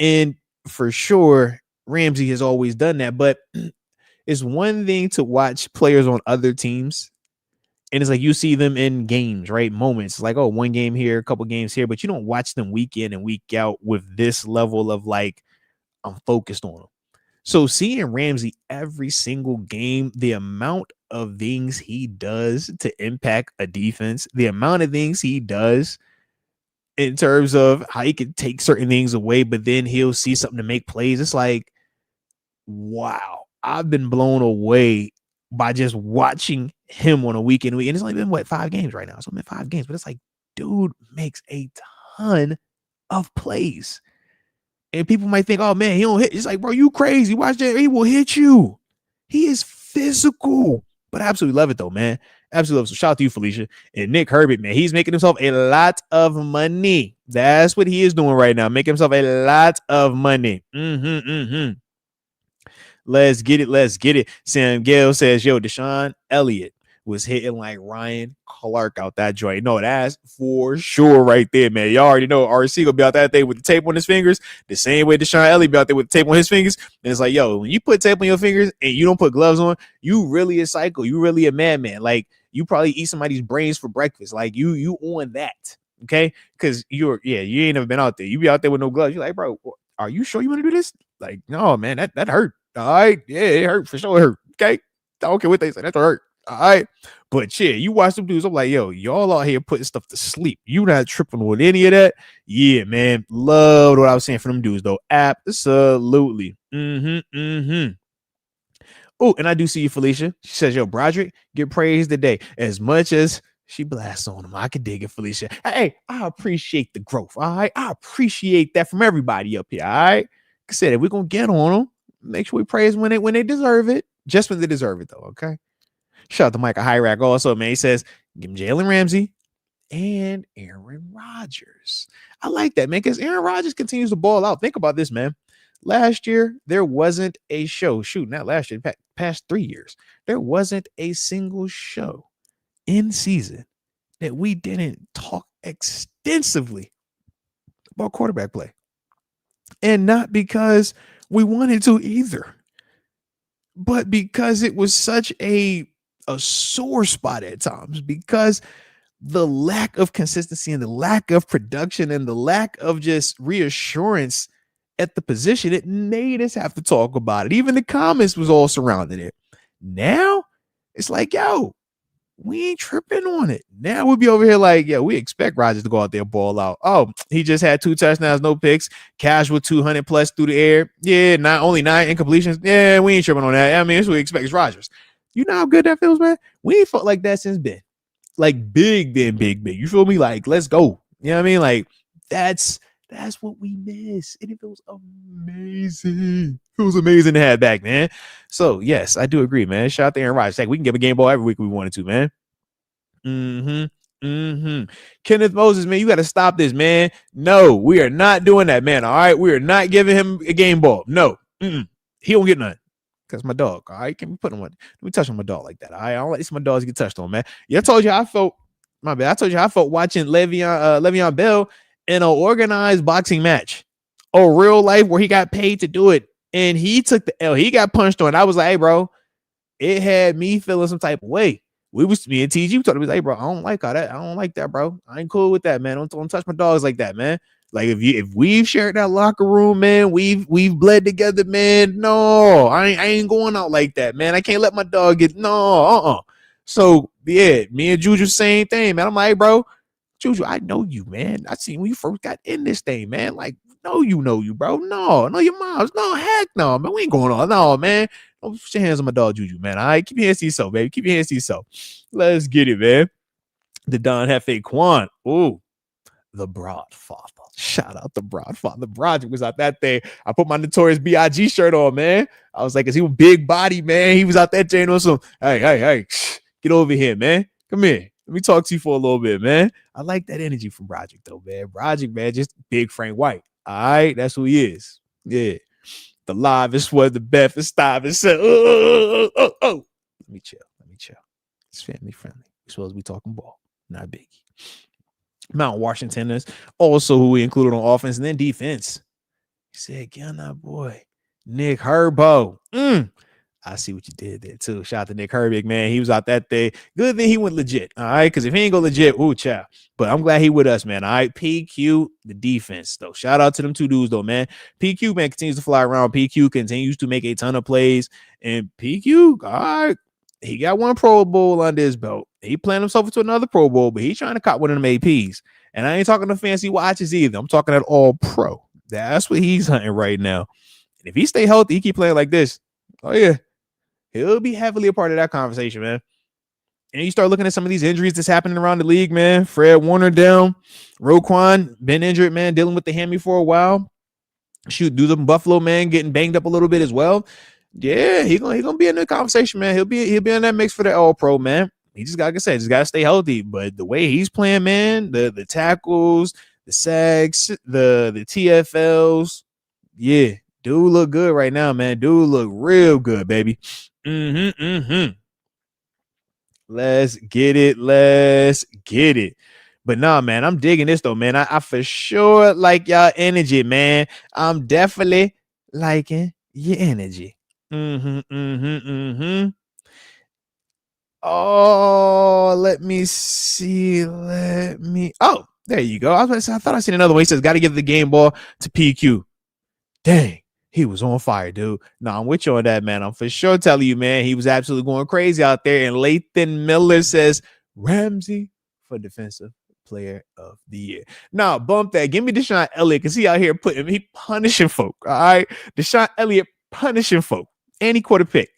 And for sure, Ramsey has always done that. But it's one thing to watch players on other teams, and it's like you see them in games, right? Moments like, oh, one game here, a couple games here, but you don't watch them week in and week out with this level of like, I'm focused on them. So seeing Ramsey every single game, the amount of things he does to impact a defense, the amount of things he does in terms of how he can take certain things away, but then he'll see something to make plays. It's like, wow, I've been blown away by just watching him on a week in week. And it's only been, what, 5 games right now? It's only been 5 games, but it's like, dude makes a ton of plays. And people might think, oh man, he don't hit. It's like, bro, you crazy. Watch that. He will hit you. He is physical. But I absolutely love it though, man. Absolutely love it. So shout out to you, Felicia. And Nick Herbig, man, he's making himself a lot of money. That's what he is doing right now. Making himself a lot of money. Let's get it. Let's get it. Sam Gale says, yo, Deshaun Elliott was hitting like Ryan Clark out that joint. No, that's for sure right there, man. Y'all already know RC gonna be out that thing with the tape on his fingers, the same way Deshaun Elliott be out there with the tape on his fingers. And it's like, yo, when you put tape on your fingers and you don't put gloves on, you really a psycho. You really a madman. Like, you probably eat somebody's brains for breakfast. Like, you on that, okay? Because you ain't never been out there. You be out there with no gloves. You're like, bro, are you sure you want to do this? Like, no, man, that hurt. All right, yeah, it hurt for sure. It hurt. Okay, I don't care what they say. That's hurt. All right, but yeah, you watch them dudes. I'm like, yo, y'all out here putting stuff to sleep. You not tripping with any of that? Yeah, man. Loved what I was saying for them dudes though. Absolutely. Oh, and I do see you, Felicia. She says, yo, Broderick, get praised today. As much as she blasts on him, I can dig it, Felicia. Hey, I appreciate the growth. All right, I appreciate that from everybody up here. All right, like I said, if we're gonna get on them, make sure we praise when they deserve it. Just when they deserve it, though. Okay. Shout out to Micah Hyrack also, man. He says, give him Jalen Ramsey and Aaron Rodgers. I like that, man, because Aaron Rodgers continues to ball out. Think about this, man. Last year, there wasn't a show. Shoot, not last year, past 3 years. There wasn't a single show in season that we didn't talk extensively about quarterback play. And not because we wanted to either, but because it was such a sore spot at times, because the lack of consistency and the lack of production and the lack of just reassurance at the position, it made us have to talk about it. Even the comments was all surrounding it. Now it's like, yo, we ain't tripping on it. Now we'll be over here like, yeah, we expect Rodgers to go out there ball out. Oh, he just had 2 touchdowns, no picks, casual 200 plus through the air. Yeah, not only 9 incompletions. Yeah, we ain't tripping on that. I mean, that's what we expect is Rodgers. You know how good that feels, man? We ain't felt like that since Ben. Like big. You feel me? Like, let's go. You know what I mean? Like, that's what we miss. And it feels amazing. It was amazing to have back, man. So, yes, I do agree, man. Shout out to Aaron Rodgers. Like, we can give a game ball every week we wanted to, man. Kenneth Moses, man, you got to stop this, man. No, we are not doing that, man. All right, we are not giving him a game ball. No, he don't get none. That's my dog. All right, can we put him on? Let me touch on my dog like that. All right, I don't like my dogs get touched on, man. Yeah, I told you how I felt. My bad. I told you how I felt watching Le'Veon Bell in an organized boxing match, a real life where he got paid to do it, and he took the L. He got punched on. I was like, hey, bro, it had me feeling some type of way. Me and TG told him, hey, bro, I don't like all that. I don't like that, bro. I ain't cool with that, man. Don't touch my dogs like that, man. Like if we've shared that locker room, man, we've bled together, man. No, I ain't going out like that, man. I can't let my dog get So yeah, me and Juju same thing, man. I'm like, hey, bro, Juju, I know you, man. I seen when you first got in this thing, man. Like, know you, bro. No, your mom's. No, heck no, man. We ain't going on. No, man. Don't put your hands on my dog, Juju, man. All right, keep your hands to yourself, baby. Keep your hands to yourself. Let's get it, man. The Don Hefe Quan. Ooh, the broad father. Shout out to Broadfather Broderick was out that day. I put my Notorious B.I.G. shirt on, man. I was like, cause he was big body, man. He was out that chain on some, hey, get over here, man. Come here. Let me talk to you for a little bit, man. I like that energy from Broderick, though, man. Broderick, man, just big Frank White. All right, that's who he is. Yeah. The livest was the best and style and said, oh. Let me chill. It's family friendly. We're supposed to be talking ball, not biggie. Mount Washington is also who we included on offense and then defense. He said, get on that boy, Nick Herbo. I see what you did there too. Shout out to Nick Herbig, man. He was out that day. Good thing he went legit. All right. Because if he ain't go legit, child. But I'm glad he with us, man. All right. PQ, the defense, though. Shout out to them two dudes, though, man. PQ, man, continues to fly around. PQ continues to make a ton of plays. And PQ, all right, he got one Pro Bowl under his belt. He planned himself into another Pro Bowl, but he's trying to cop one of them APs. And I ain't talking to fancy watches either. I'm talking at all pro. That's what he's hunting right now. And if he stay healthy, he keep playing like this. Oh, yeah. He'll be heavily a part of that conversation, man. And you start looking at some of these injuries that's happening around the league, man. Fred Warner down. Roquan been injured, man, dealing with the hammy for a while. Shoot, do the Buffalo, man, getting banged up a little bit as well. Yeah, he gonna be in the conversation, man. He'll be in that mix for the All-Pro, man. He just got, like I said, just gotta stay healthy. But the way he's playing, man, the tackles, the sacks, the TFLs, yeah, dude look good right now, man. Dude look real good, baby. Let's get it. But nah, man, I'm digging this though, man. I for sure like y'all energy, man. I'm definitely liking your energy. Oh, let me see. Oh, there you go. I thought I seen another one. He says, got to give the game ball to PQ. Dang, he was on fire, dude. No, I'm with you on that, man. I'm for sure telling you, man, he was absolutely going crazy out there. And Lathan Miller says, Ramsey for defensive player of the year. Now, bump that. Give me Deshaun Elliott because he out here he punishing folk. All right. Deshaun Elliott punishing folk. And he quarter pick.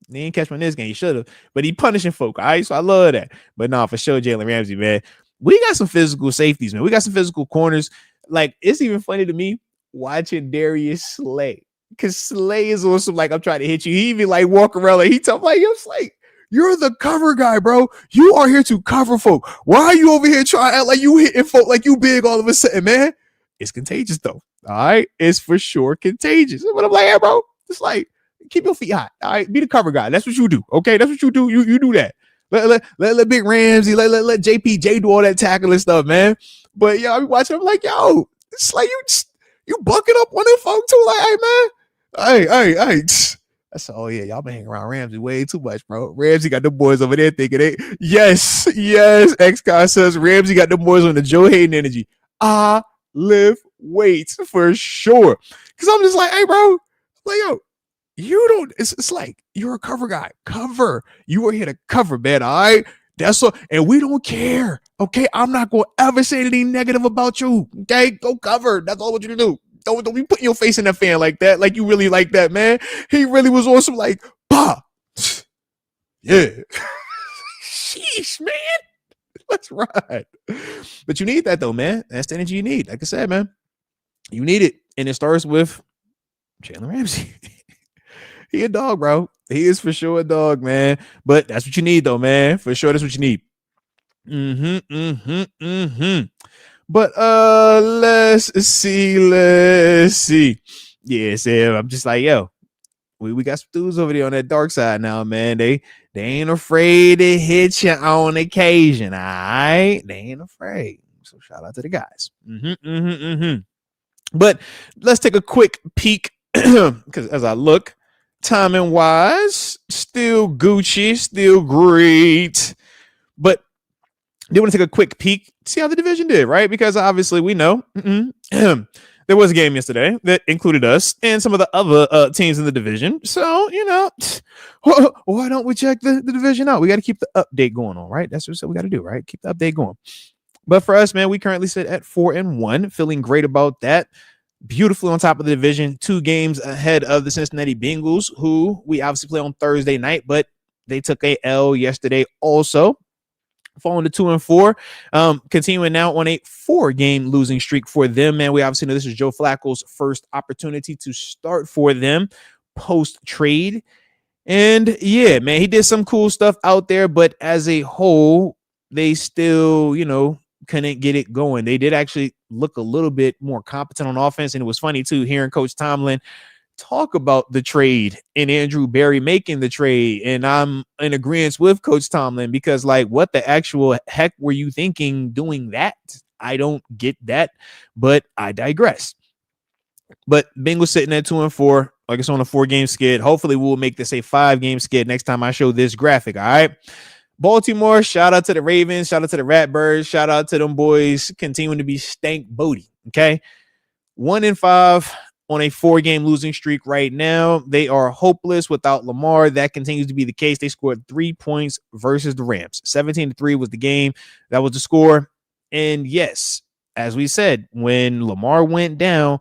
He didn't catch me in this game. He should have, but he punishing folk. All right. So I love that. But no, for sure, Jalen Ramsey, man. We got some physical safeties, man. We got some physical corners. Like, it's even funny to me watching Darius Slay. Because Slay is awesome. Like, I'm trying to hit you. He even like walk around like he tough. Like, yo, Slay, you're the cover guy, bro. You are here to cover folk. Why are you over here trying to act like you hitting folk like you big all of a sudden, man? It's contagious, though. All right. It's for sure contagious. But I'm like, hey, bro, it's like, keep your feet hot. All right. Be the cover guy. That's what you do. Okay. That's what you do. You do that. Let Big Ramsey, let JPJ do all that tackling stuff, man. But yo, I be watching. I'm like, yo, it's like you bucking up on them folk too. Like, hey, man. Hey. I said, oh yeah, y'all been hanging around Ramsey way too much, bro. Ramsey got the boys over there thinking yes. X-Con says Ramsey got the boys on the Joe Hayden energy. I lift weights for sure. Cause I'm just like, hey, bro, like, yo, you don't, it's like you're a cover guy. Cover. You are here to cover, man. All right. That's all. And we don't care. Okay. I'm not going to ever say anything negative about you. Okay. Go cover. That's all I want you to do. Don't be putting your face in that fan like that. Like you really like that, man. He really was awesome. Like, bah. Yeah. Sheesh, man. Let's ride. But you need that though, man. That's the energy you need. Like I said, man, you need it. And it starts with Jalen Ramsey. He a dog, bro. He is for sure a dog, man. But that's what you need, though, man. For sure, that's what you need. But let's see. Yeah, Sam. I'm just like, yo, we got some dudes over there on that dark side now, man. They ain't afraid to hit you on occasion. All right, they ain't afraid. So shout out to the guys. But let's take a quick peek because as I look. Timing wise, still Gucci, still great. But they want to take a quick peek, see how the division did, right? Because obviously we know there was a game yesterday that included us and some of the other teams in the division. So, you know, why don't we check the division out? We got to keep the update going on, right? That's what we got to do, right? Keep the update going. But for us, man, we currently sit at 4-1, feeling great about that. Beautifully on top of the division, 2 games ahead of the Cincinnati Bengals, who we obviously play on Thursday night, but they took a L yesterday also. falling to 2-4, continuing now on a 4-game losing streak for them. Man, we obviously know this is Joe Flacco's first opportunity to start for them post trade. And yeah, man, he did some cool stuff out there, but as a whole, they still, couldn't get it going. They did actually look a little bit more competent on offense. And it was funny too, hearing Coach Tomlin talk about the trade and Andrew Berry making the trade. And I'm in agreement with Coach Tomlin because, like, what the actual heck were you thinking doing that? I don't get that, but I digress. But Bengals sitting at 2-4, like it's on a 4-game skid. Hopefully, we'll make this a 5-game skid next time I show this graphic. All right. Baltimore, shout out to the Ravens, shout out to the Ratbirds, shout out to them boys continuing to be stank booty. Okay. 1-5 on a 4-game losing streak right now. They are hopeless without Lamar. That continues to be the case. They scored 3 points versus the Rams. 17-3 was the game. That was the score. And yes, as we said, when Lamar went down,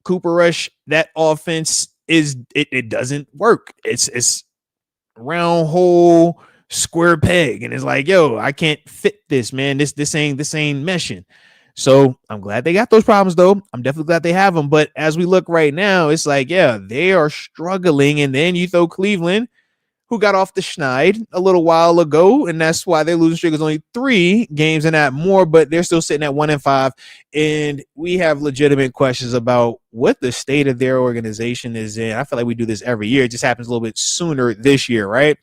Cooper Rush, that offense it doesn't work. It's round hole square peg, and it's like, yo, I can't fit this, man. This ain't meshing. So I'm glad they got those problems, though. I'm definitely glad they have them. But as we look right now, it's like, yeah, they are struggling. And then you throw Cleveland, who got off the schneid a little while ago, and that's why their losing streak is only 3 games and not more, but they're still sitting at 1-5. And we have legitimate questions about what the state of their organization is in. I feel like we do this every year. It just happens a little bit sooner this year, right?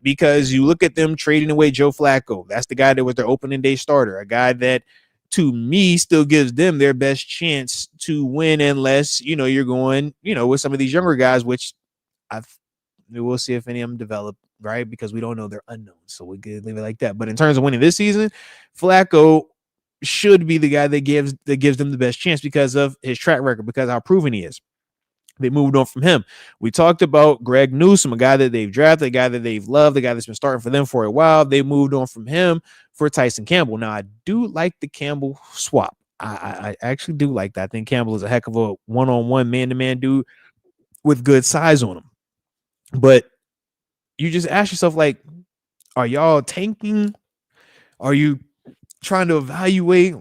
Because you look at them trading away Joe Flacco. That's the guy that was their opening day starter, a guy that, to me, still gives them their best chance to win, unless, you're going, with some of these younger guys, which we'll see if any of them develop, right? Because we don't know, they're unknown. So we could leave it like that. But in terms of winning this season, Flacco should be the guy that gives them the best chance because of his track record, because of how proven he is. They moved on from him. We talked about Greg Newsome, a guy that they've drafted, a guy that they've loved, the guy that's been starting for them for a while. They moved on from him for Tyson Campbell. Now, I do like the Campbell swap. I actually do like that. I think Campbell is a heck of a one-on-one, man-to-man dude with good size on him. But you just ask yourself, like, are y'all tanking? Are you trying to evaluate,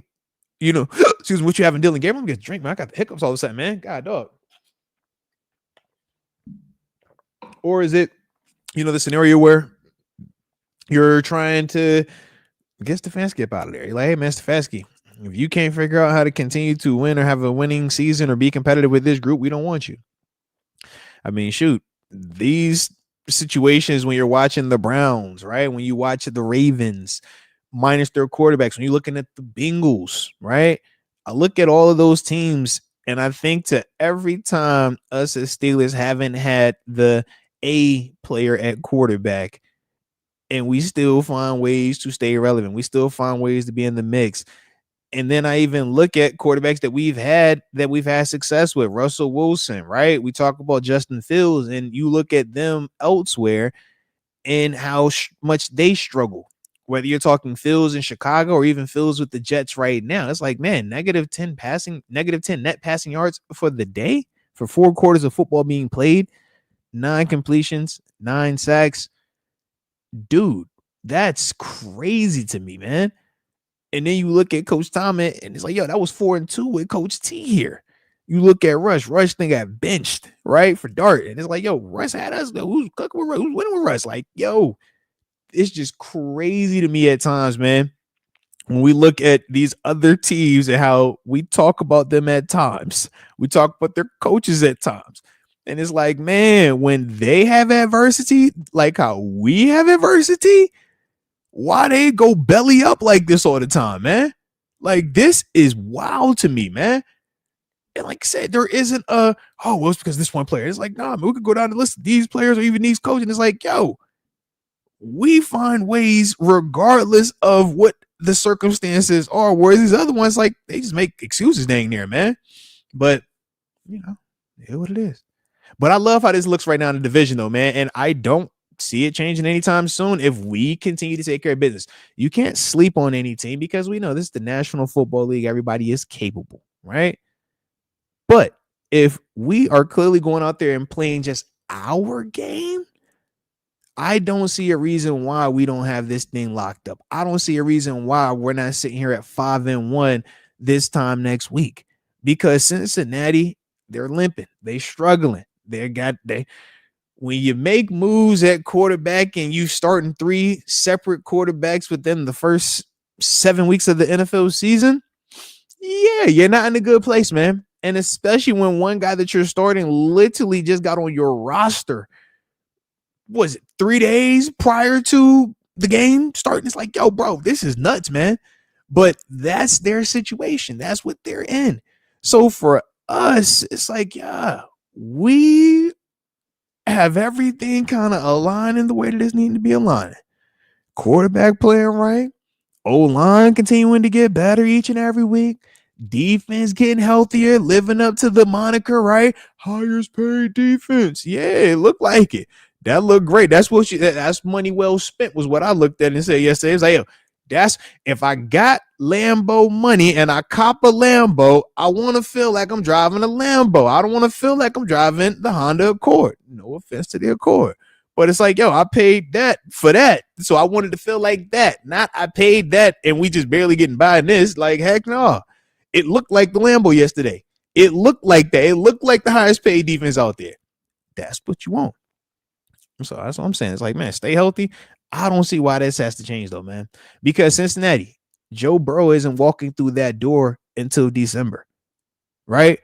excuse me, what you have in Dylan Gabriel? I'm getting a drink, man. I got the hiccups all of a sudden, man. God, dog. Or is it, the scenario where you're trying to get Stefanski up out of there? You're like, hey, man, Stefanski, if you can't figure out how to continue to win or have a winning season or be competitive with this group, we don't want you. I mean, shoot, these situations when you're watching the Browns, right? When you watch the Ravens minus their quarterbacks, when you're looking at the Bengals, right? I look at all of those teams and I think to every time us as Steelers haven't had the A player at quarterback, and we still find ways to stay relevant. We still find ways to be in the mix. And then I even look at quarterbacks that we've had success with. Russell Wilson, right? We talk about Justin Fields, and you look at them elsewhere and how much they struggle. Whether you're talking Fields in Chicago or even Fields with the Jets right now, it's like, man, negative 10 net passing yards for the day for 4 quarters of football being played, 9 completions, 9 sacks. Dude, that's crazy to me, man. And then you look at Coach Tomlin, and it's like, yo, that was 4-2 with Coach T here. You look at Rush. Rush thing got benched, right, for Dart. And it's like, yo, Russ had us. Who's cooking with Russ? Who's winning with Russ? Like, yo, it's just crazy to me at times, man. When we look at these other teams and how we talk about them at times, we talk about their coaches at times. And it's like, man, when they have adversity, like how we have adversity, why they go belly up like this all the time, man? Like, this is wild to me, man. And like I said, there isn't well, it's because this one player. It's like, nah, man, we could go down the list of these players or even these coaches. It's like, yo, we find ways regardless of what the circumstances are. Whereas these other ones, like, they just make excuses dang near, man. But, it's what it is. But I love how this looks right now in the division, though, man. And I don't see it changing anytime soon if we continue to take care of business. You can't sleep on any team because we know this is the National Football League. Everybody is capable, right? But if we are clearly going out there and playing just our game, I don't see a reason why we don't have this thing locked up. I don't see a reason why we're not sitting here at 5-1 this time next week, because Cincinnati, they're limping, they struggling. When you make moves at quarterback and you starting 3 separate quarterbacks within the first 7 weeks of the NFL season, yeah, you're not in a good place, man. And especially when one guy that you're starting literally just got on your roster, was it 3 days prior to the game starting? It's like, yo, bro, this is nuts, man. But that's their situation. That's what they're in. So for us, it's like, yeah, we have everything kind of aligned in the way that it's needing to be aligned. Quarterback playing right, O-line continuing to get better each and every week, defense getting healthier, living up to the moniker, right? Highest paid defense. Yeah, it looked like it. That looked great. That's money well spent, was what I looked at and said yesterday. It's like, yo, that's, if I got Lambo money and I cop a Lambo, I want to feel like I'm driving a Lambo. I don't want to feel like I'm driving the Honda Accord. No offense to the Accord. But it's like, yo, I paid that for that. So I wanted to feel like that. Not I paid that and we just barely getting by in this. Like, heck no. It looked like the Lambo yesterday. It looked like that. It looked like the highest paid defense out there. That's what you want. So that's what I'm saying. It's like, man, stay healthy. I don't see why this has to change, though, man. Because Cincinnati, Joe Burrow isn't walking through that door until December, right?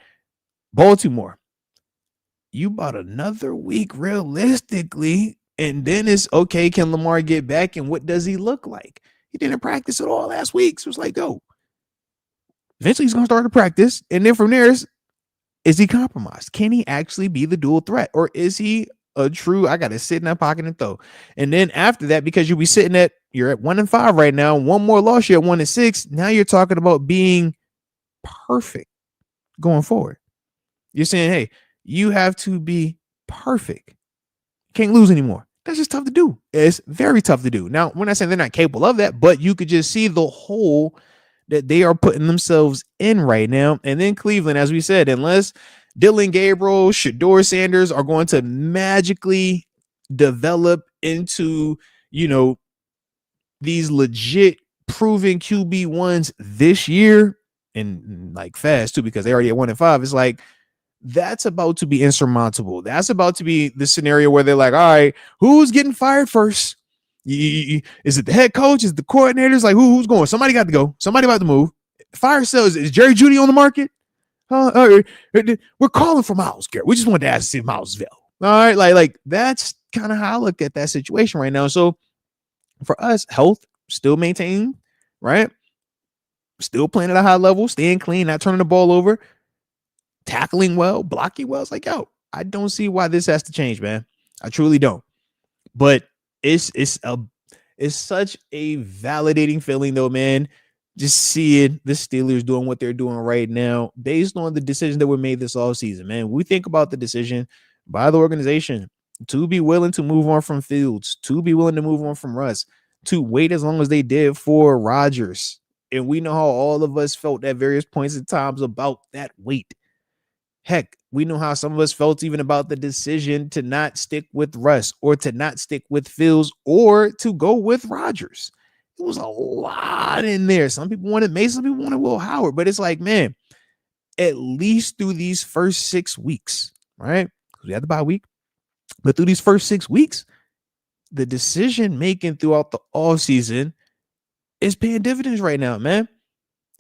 Baltimore, you bought another week realistically, and then it's okay, can Lamar get back, and what does he look like? He didn't practice at all last week. So it's like, go. Eventually he's going to start to practice, and then from there, is he compromised? Can he actually be the dual threat, or is he a true, I got to sit in that pocket and throw? And then after that, because you'll be sitting at, you're at 1-5 right now, one more loss, you're at 1-6. Now you're talking about being perfect going forward. You're saying, hey, you have to be perfect. Can't lose anymore. That's just tough to do. It's very tough to do. Now, we're not saying they're not capable of that, but you could just see the hole that they are putting themselves in right now. And then Cleveland, as we said, unless Dylan Gabriel, Shador Sanders are going to magically develop into, these legit proven QB1s this year, and like fast too, because they already at 1-5. It's like, that's about to be insurmountable. That's about to be the scenario where they're like, all right, who's getting fired first? Is it the head coach? Is it the coordinators? Like, who's going? Somebody got to go. Somebody about to move. Fire sales. Is Jerry Jeudy on the market? We're calling for Myles Garrett. We just wanted to ask to see if Myles is available. All right, like that's kind of how I look at that situation right now. So for us, health still maintained, right? Still playing at a high level, staying clean, not turning the ball over, tackling well, blocking well. It's like, yo, I don't see why this has to change, man. I truly don't. But it's such a validating feeling, though, man. Just seeing the Steelers doing what they're doing right now based on the decisions that were made this offseason, man. We think about the decision by the organization to be willing to move on from Fields, to be willing to move on from Russ, to wait as long as they did for Rodgers. And we know how all of us felt at various points in times about that wait. Heck, we know how some of us felt even about the decision to not stick with Russ or to not stick with Fields or to go with Rodgers. It was a lot in there. Some people wanted Mason, some people wanted Will Howard, but it's like, man, at least through these first 6 weeks, right? Because we had the bye week, but through these first 6 weeks, the decision making throughout the offseason is paying dividends right now, man.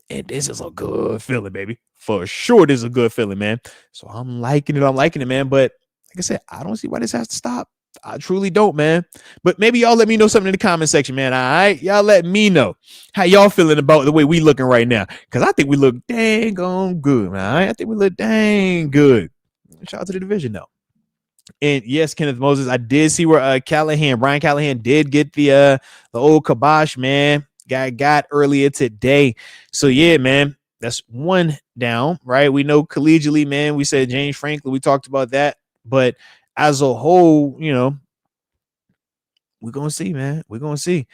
And this is a good feeling, baby. For sure, this is a good feeling, man. So I'm liking it, man. But like I said, I don't see why this has to stop. I truly don't, man. But maybe y'all let me know something in the comment section, man. All right? Y'all let me know how y'all feeling about the way we looking right now. Because I think we look dang on good, man. All right? I think we look dang good. Shout out to the division, though. And yes, Kenneth Moses, I did see where Brian Callahan did get the old kibosh, man. Guy got earlier today. So yeah, man, that's one down, right? We know collegially, man, we said James Franklin, we talked about that, but as a whole, we're gonna see, man. We're gonna see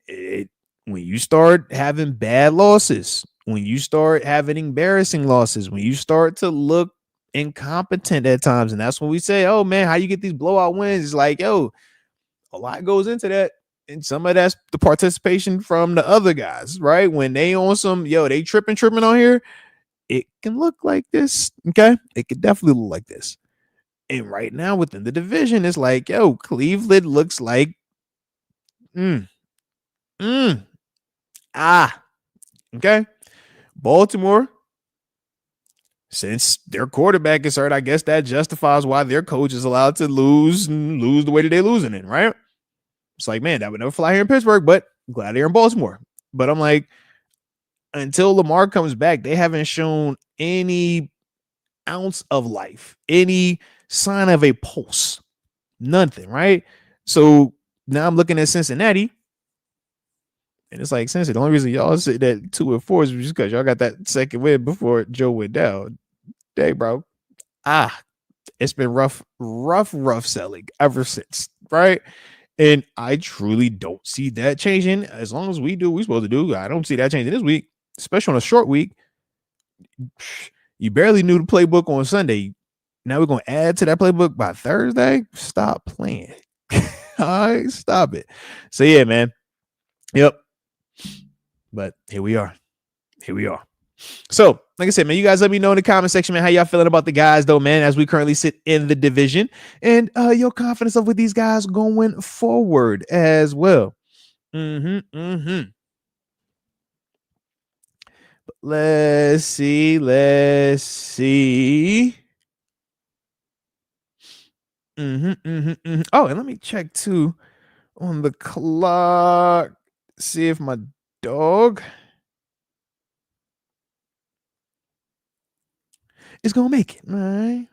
it. When you start having bad losses, when you start having embarrassing losses, when you start to look incompetent at times, and that's when we say, oh man, how you get these blowout wins? It's like, yo, a lot goes into that. And some of that's the participation from the other guys, right? When they on some, they tripping on here, it can look like this. Okay. It could definitely look like this. And right now within the division, it's like, Cleveland looks like, mm, mm, ah, okay. Baltimore, since their quarterback is hurt, I guess that justifies why their coach is allowed to lose the way that they're losing it, right? It's like, man, that would never fly here in Pittsburgh, but I'm glad they're in Baltimore. But I'm like, until Lamar comes back, they haven't shown any ounce of life, any sign of a pulse, nothing, right? So now I'm looking at Cincinnati, and it's like, Cincinnati, the only reason y'all sit at 2-4 is just because y'all got that second win before Joe went down. Dang, bro. It's been rough selling ever since, right? And I truly don't see that changing. As long as we do what we're supposed to do, I don't see that changing this week, especially on a short week. You barely knew the playbook on Sunday. Now we're going to add to that playbook by Thursday? Stop playing. All right, stop it. So, yeah, man. Yep. But here we are. So, like I said, man, you guys let me know in the comment section, man, how y'all feeling about the guys, though, man, as we currently sit in the division, and your confidence of with these guys going forward as well. Let's see. Oh, and let me check too on the clock. See if my dog is gonna make it.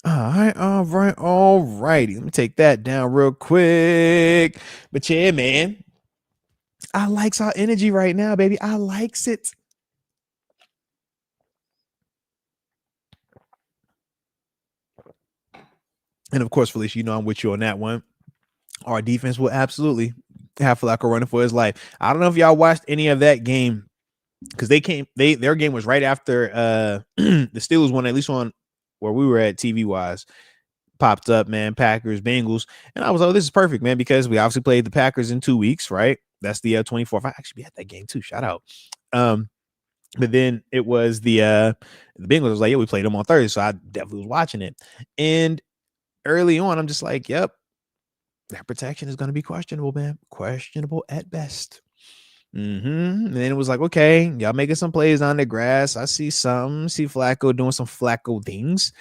All righty. Let me take that down real quick. But yeah, man, I likes our energy right now, baby. I likes it. And of course, Felicia, I'm with you on that one. Our defense will absolutely have Flacco running for his life. I don't know if y'all watched any of that game, because their game was right after the Steelers won, at least on where we were at TV wise. Popped up, man, Packers, Bengals. And I was like, this is perfect, man, because we obviously played the Packers in 2 weeks, right? That's the 24th. I actually be at that game too. Shout out. But then it was the Bengals was like, we played them on Thursday. So I definitely was watching it. And early on, I'm just like, yep, that protection is going to be questionable, man. Questionable at best. And then it was like, okay, y'all making some plays on the grass. I see Flacco doing some Flacco things.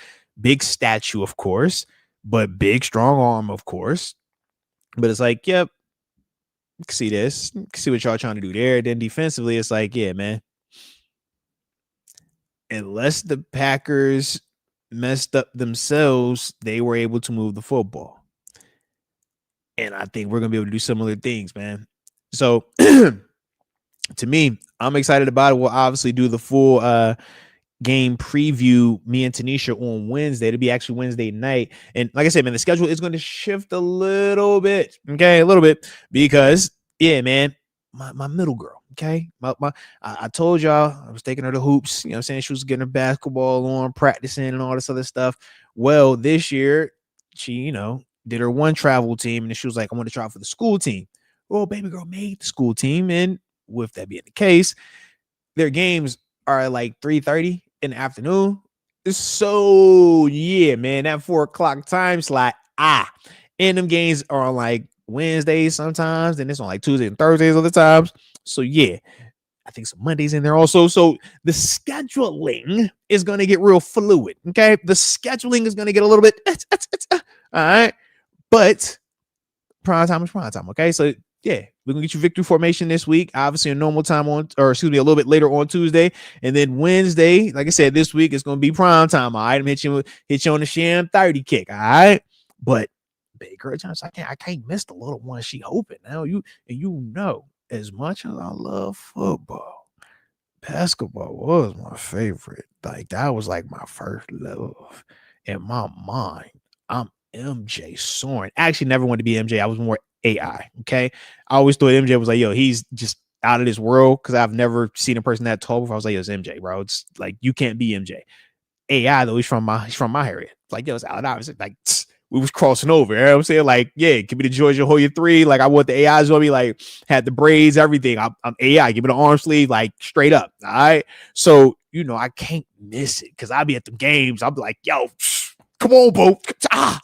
Big statue, of course, but big, strong arm, of course. But it's like, yep, see this, see what y'all trying to do there. Then defensively, it's like, yeah, man, unless the Packers messed up themselves, they were able to move the football. And I think we're going to be able to do similar things, man. So to me, I'm excited about it. We'll obviously do the full game preview, me and Tanisha, on Wednesday. It'll be actually Wednesday night. And like I said, man, the schedule is going to shift a little bit. Okay, a little bit. Because, yeah, man, my middle girl, okay? I told y'all I was taking her to hoops. You know what I'm saying? She was getting her basketball on, practicing and all this other stuff. Well, this year, she, did her one travel team. And she was like, I want to try for the school team. Well, baby girl made the school team. And with that being the case, their games are like 3:30 in the afternoon. So yeah, man, that 4:00 time slot. And them games are on like Wednesdays sometimes, and it's on like Tuesdays and Thursdays other times. So yeah, I think some Mondays in there also. So the scheduling is going to get real fluid. Okay, the scheduling is going to get a little bit all right, but prime time is prime time. Okay, so yeah, we're gonna get you victory formation this week. Obviously, a normal time a little bit later on Tuesday, and then Wednesday, like I said, this week it's gonna be prime time. All right, I'm hit you on the sham 30 kick. All right, but Baker Johnson, I can't miss the little one. She hoping now. As much as I love football, basketball was my favorite. Like that was like my first love. In my mind, I'm MJ Soren. I actually never wanted to be MJ. I was more AI. Okay. I always thought MJ was like, he's just out of this world, because I've never seen a person that tall before. I was like, it's MJ, bro. It's like, you can't be MJ. AI though. He's from my area. It's like, yo, it's Allen Iverson. Like, we was crossing over. You know what I'm saying? Like, yeah, give me the Georgia Hoya 3. Like, I want the AIs on me. Like, had the braids, everything. I'm AI. Give me the arm sleeve, like, straight up. All right. So, you know, I can't miss it because I'll be at the games. I'll be like, yo, come on, Bo. Ah.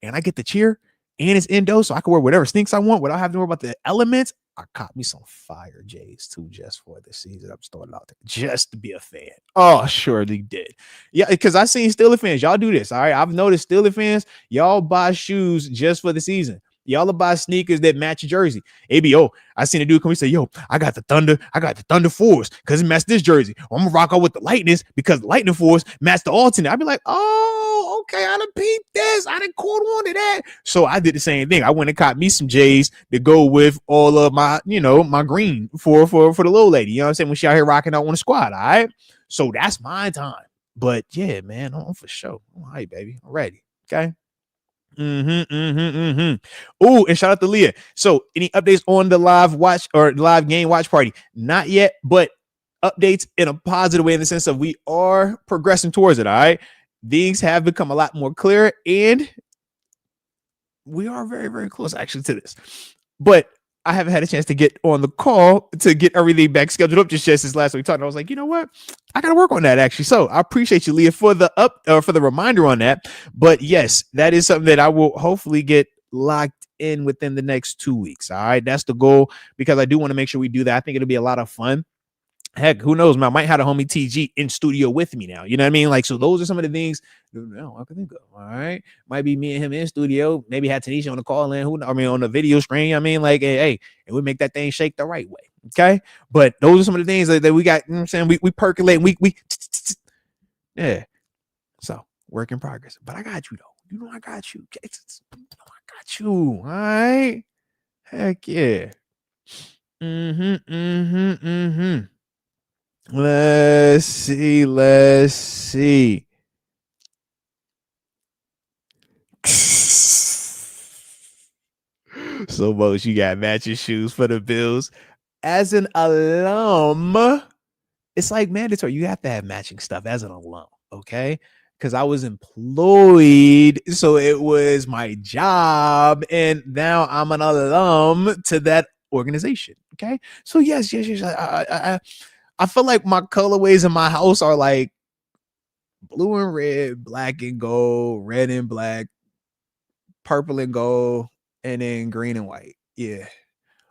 And I get the cheer. And it's indo, so I can wear whatever sneaks I want without having to worry about the elements. I caught me some fire J's too, just for the season. I'm starting out there just to be a fan. Oh, surely did. Yeah, because I seen Steelers fans. Y'all do this. All right. I've noticed Steelers fans, y'all buy shoes just for the season. Y'all will buy sneakers that match your jersey. ABO, I seen a dude come and say, yo, I got the Thunder Force because it matched this jersey. I'm gonna rock out with the Lightness because the Lightning Force matched the alternate. I'd be like, oh, okay, I done peeped this. I done caught on to that. So I did the same thing. I went and caught me some J's to go with all of my, you know, my green for the little lady. You know what I'm saying? When she out here rocking out on the squad. All right. So that's my time. But yeah, man, I'm for sure. All right, baby. I'm ready. Okay. Oh, and shout out to Leah. So, any updates on the live watch or live game watch party? Not yet, but updates in a positive way in the sense of we are progressing towards it. All right, things have become a lot more clear, and we are very, very close actually to this. But I haven't had a chance to get on the call to get everything back scheduled up just since last week talked. I was like, you know what? I got to work on that actually. So I appreciate you, Leah, for the reminder on that. But yes, that is something that I will hopefully get locked in within the next 2 weeks. All right. That's the goal because I do want to make sure we do that. I think it'll be a lot of fun. Heck, who knows, man? I might have a homie TG in studio with me now. You know what I mean? Like, so those are some of the things I can think of. All right. Might be me and him in studio. Maybe had Tanisha on the call in. On the video screen. I mean, like, hey, and we make that thing shake the right way. Okay. But those are some of the things that we got. You know what I'm saying? We percolate. We yeah. So work in progress. But I got you though. You know I got you. I got you. All right. Heck yeah. Let's see. So, Moats, you got matching shoes for the Bills. As an alum, it's like mandatory. You have to have matching stuff as an alum, okay? Because I was employed, so it was my job, and now I'm an alum to that organization, okay? So, yes. I feel like my colorways in my house are like blue and red, black and gold, red and black, purple and gold, and then green and white. Yeah.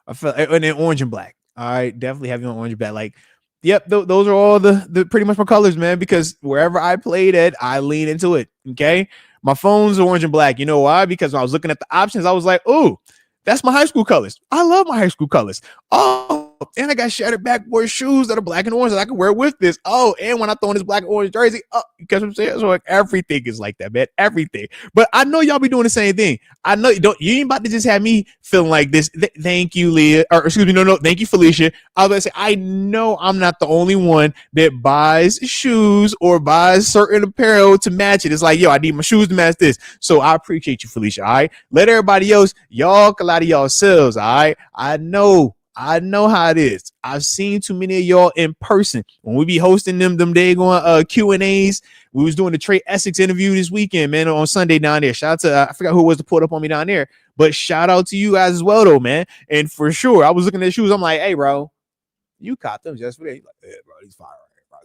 I feel and then orange and black. All right. Definitely have you on orange and black. Like, yep, those are all the pretty much my colors, man, because wherever I played at, I lean into it. Okay. My phone's orange and black. You know why? Because when I was looking at the options, I was like, oh, that's my high school colors. I love my high school colors. Oh, and I got shattered backboard shoes that are black and orange that I can wear with this. Oh, and when I throw in this black and orange jersey, oh, you get what I'm saying? So like everything is like that, man. Everything. But I know y'all be doing the same thing. I know you ain't about to just have me feeling like this. Thank you, Leah. Or excuse me, no. Thank you, Felicia. I was gonna say, I know I'm not the only one that buys shoes or buys certain apparel to match it. It's like, yo, I need my shoes to match this. So I appreciate you, Felicia. All right. Let everybody else, y'all can lie to yourselves. All right. I know how it is. I've seen too many of y'all in person when we be hosting them daggone Q&As. We was doing the Trey Essex interview this weekend, man, on Sunday down there. Shout out to I forgot who it was to put up on me down there, but shout out to you guys as well, though, man. And for sure, I was looking at shoes. I'm like, hey, bro, you caught them just for that. He's like, yeah, bro, these fire, bro.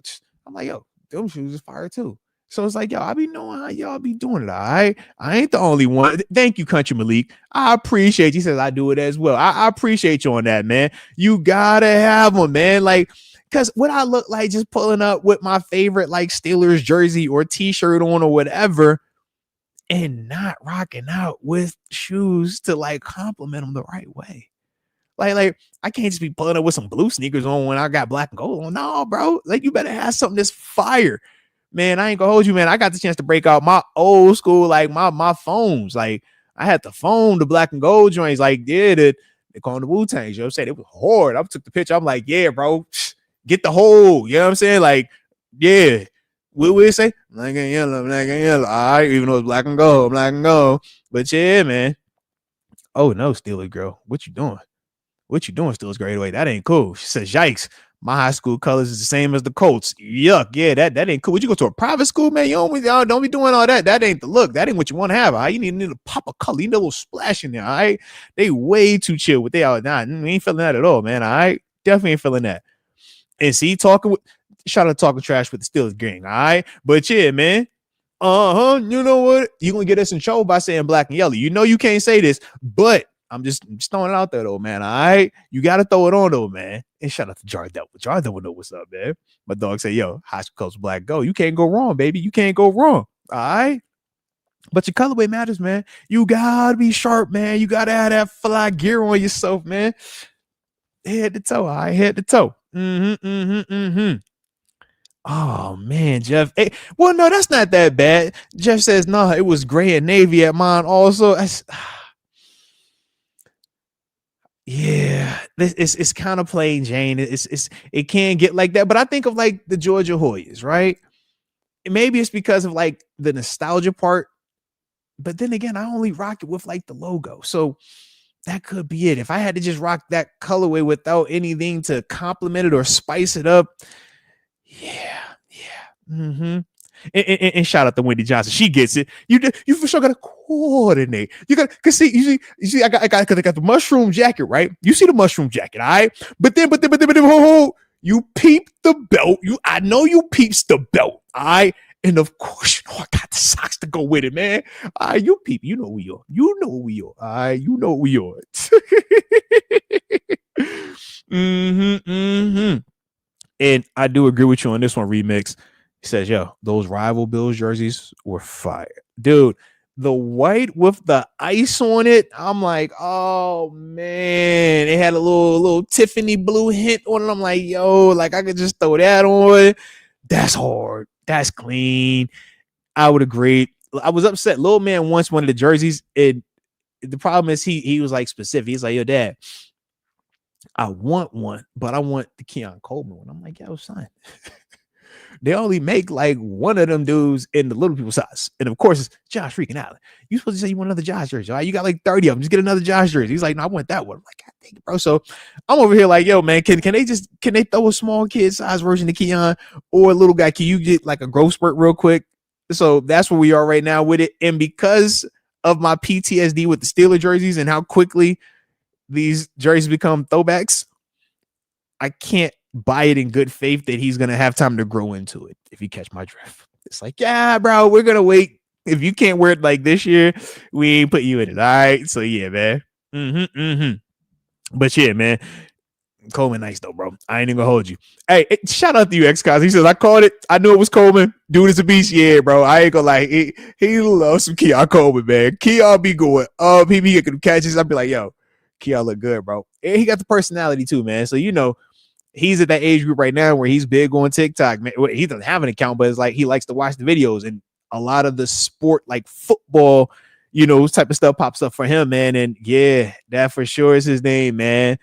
I'm like, yo, them shoes is fire too. So it's like, yo, I be knowing how y'all be doing it, all right? I ain't the only one. Thank you, Country Malik. I appreciate you. He says I do it as well. I appreciate you on that, man. You gotta have them, man. Like, because what I look like just pulling up with my favorite, like, Steelers jersey or t-shirt on or whatever and not rocking out with shoes to, like, compliment them the right way. Like I can't just be pulling up with some blue sneakers on when I got black and gold on. No, bro. Like, you better have something that's fire. Man, I ain't gonna hold you, man. I got the chance to break out my old school, like my phones. Like, I had the phone, the black and gold joints. Like, yeah, they call them the Wu-Tang. You know what I'm saying? It was hard. I took the picture. I'm like, yeah, bro, get the whole. You know what I'm saying? Like, yeah. What would it say? Black and yellow, black and yellow. All right, even though it's black and gold. But yeah, man. Oh no, Steelers girl. What you doing? Steelers grade away? That ain't cool. She says, yikes. My high school colors is the same as the Colts. Yuck. Yeah, that ain't cool. Would you go to a private school, man? Y'all don't be doing all that. That ain't the look. That ain't what you want to have. All right? You need to pop a color. You need a little splash in there. All right. They way too chill with they out. Nah, we ain't feeling that at all, man. All right. Definitely ain't feeling that. And see, shout out talking trash with the Steelers gang. All right. But yeah, man. You know what? You're gonna get us in trouble by saying black and yellow. You know you can't say this, but I'm just throwing it out there though, man. All right, you gotta throw it on though, man. And shout out to Jardel. Jardel will know what's up, man. My dog say, "Yo, high school colors black go. You can't go wrong, baby. You can't go wrong. All right." But your colorway matters, man. You gotta be sharp, man. You gotta have that fly gear on yourself, man. Head to toe, all right, head to toe. Oh man, Jeff. Hey, well, no, that's not that bad. Jeff says, no, it was gray and navy at mine also. Yeah, it's kind of plain Jane. It can get like that, but I think of like the Georgia Hoyas, right? Maybe it's because of like the nostalgia part, but then again, I only rock it with like the logo, so that could be it. If I had to just rock that colorway without anything to complement it or spice it up, yeah. And shout out to Wendy Johnson. She gets it. You for sure gotta coordinate. You got cause see, you see, I got the mushroom jacket, right? You see the mushroom jacket, all right? But then, you peep the belt. I know you peeps the belt, all right? And of course, you know I got the socks to go with it, man. All right, you peep, you know who we are. You know who we are. All right, you know who we are. And I do agree with you on this one, Remix. He says, yo, those rival Bills jerseys were fire. Dude, the white with the ice on it, I'm like, oh, man. It had a little Tiffany blue hint on it. I'm like, yo, like I could just throw that on. That's hard. That's clean. I would agree. I was upset. Little man once wanted the jerseys. And the problem is he was like specific. He's like, yo, Dad, I want one, but I want the Keon Coleman one. I'm like, yo, son. They only make like one of them dudes in the little people size. And of course, it's Josh freaking Allen. You supposed to say you want another Josh jersey. All right? You got like 30 of them. Just get another Josh jersey. He's like, no, I want that one. I'm like, God dang it, bro. So I'm over here like, yo, man, can they throw a small kid size version of Keon or a little guy? Can you get like a growth spurt real quick? So that's where we are right now with it. And because of my PTSD with the Steelers jerseys and how quickly these jerseys become throwbacks, I can't buy it in good faith that he's going to have time to grow into it, if you catch my drift. It's like, yeah, bro, we're going to wait. If you can't wear it like this year, we ain't put you in it. All right. So, yeah, man. But, yeah, man. Coleman nice, though, bro. I ain't even going to hold you. Hey, shout out to you, X-Cos. He says, I called it. I knew it was Coleman. Dude is a beast. Yeah, bro. I ain't going to lie. He loves some Keon Coleman, man. Keon be going up. He be getting catches. I'd be like, yo, Keon look good, bro. And he got the personality, too, man. So, you know, he's at that age group right now where he's big on TikTok. Man, he doesn't have an account, but it's like he likes to watch the videos, and a lot of the sport, like football, you know, type of stuff pops up for him, man. And yeah, that for sure is his name, man.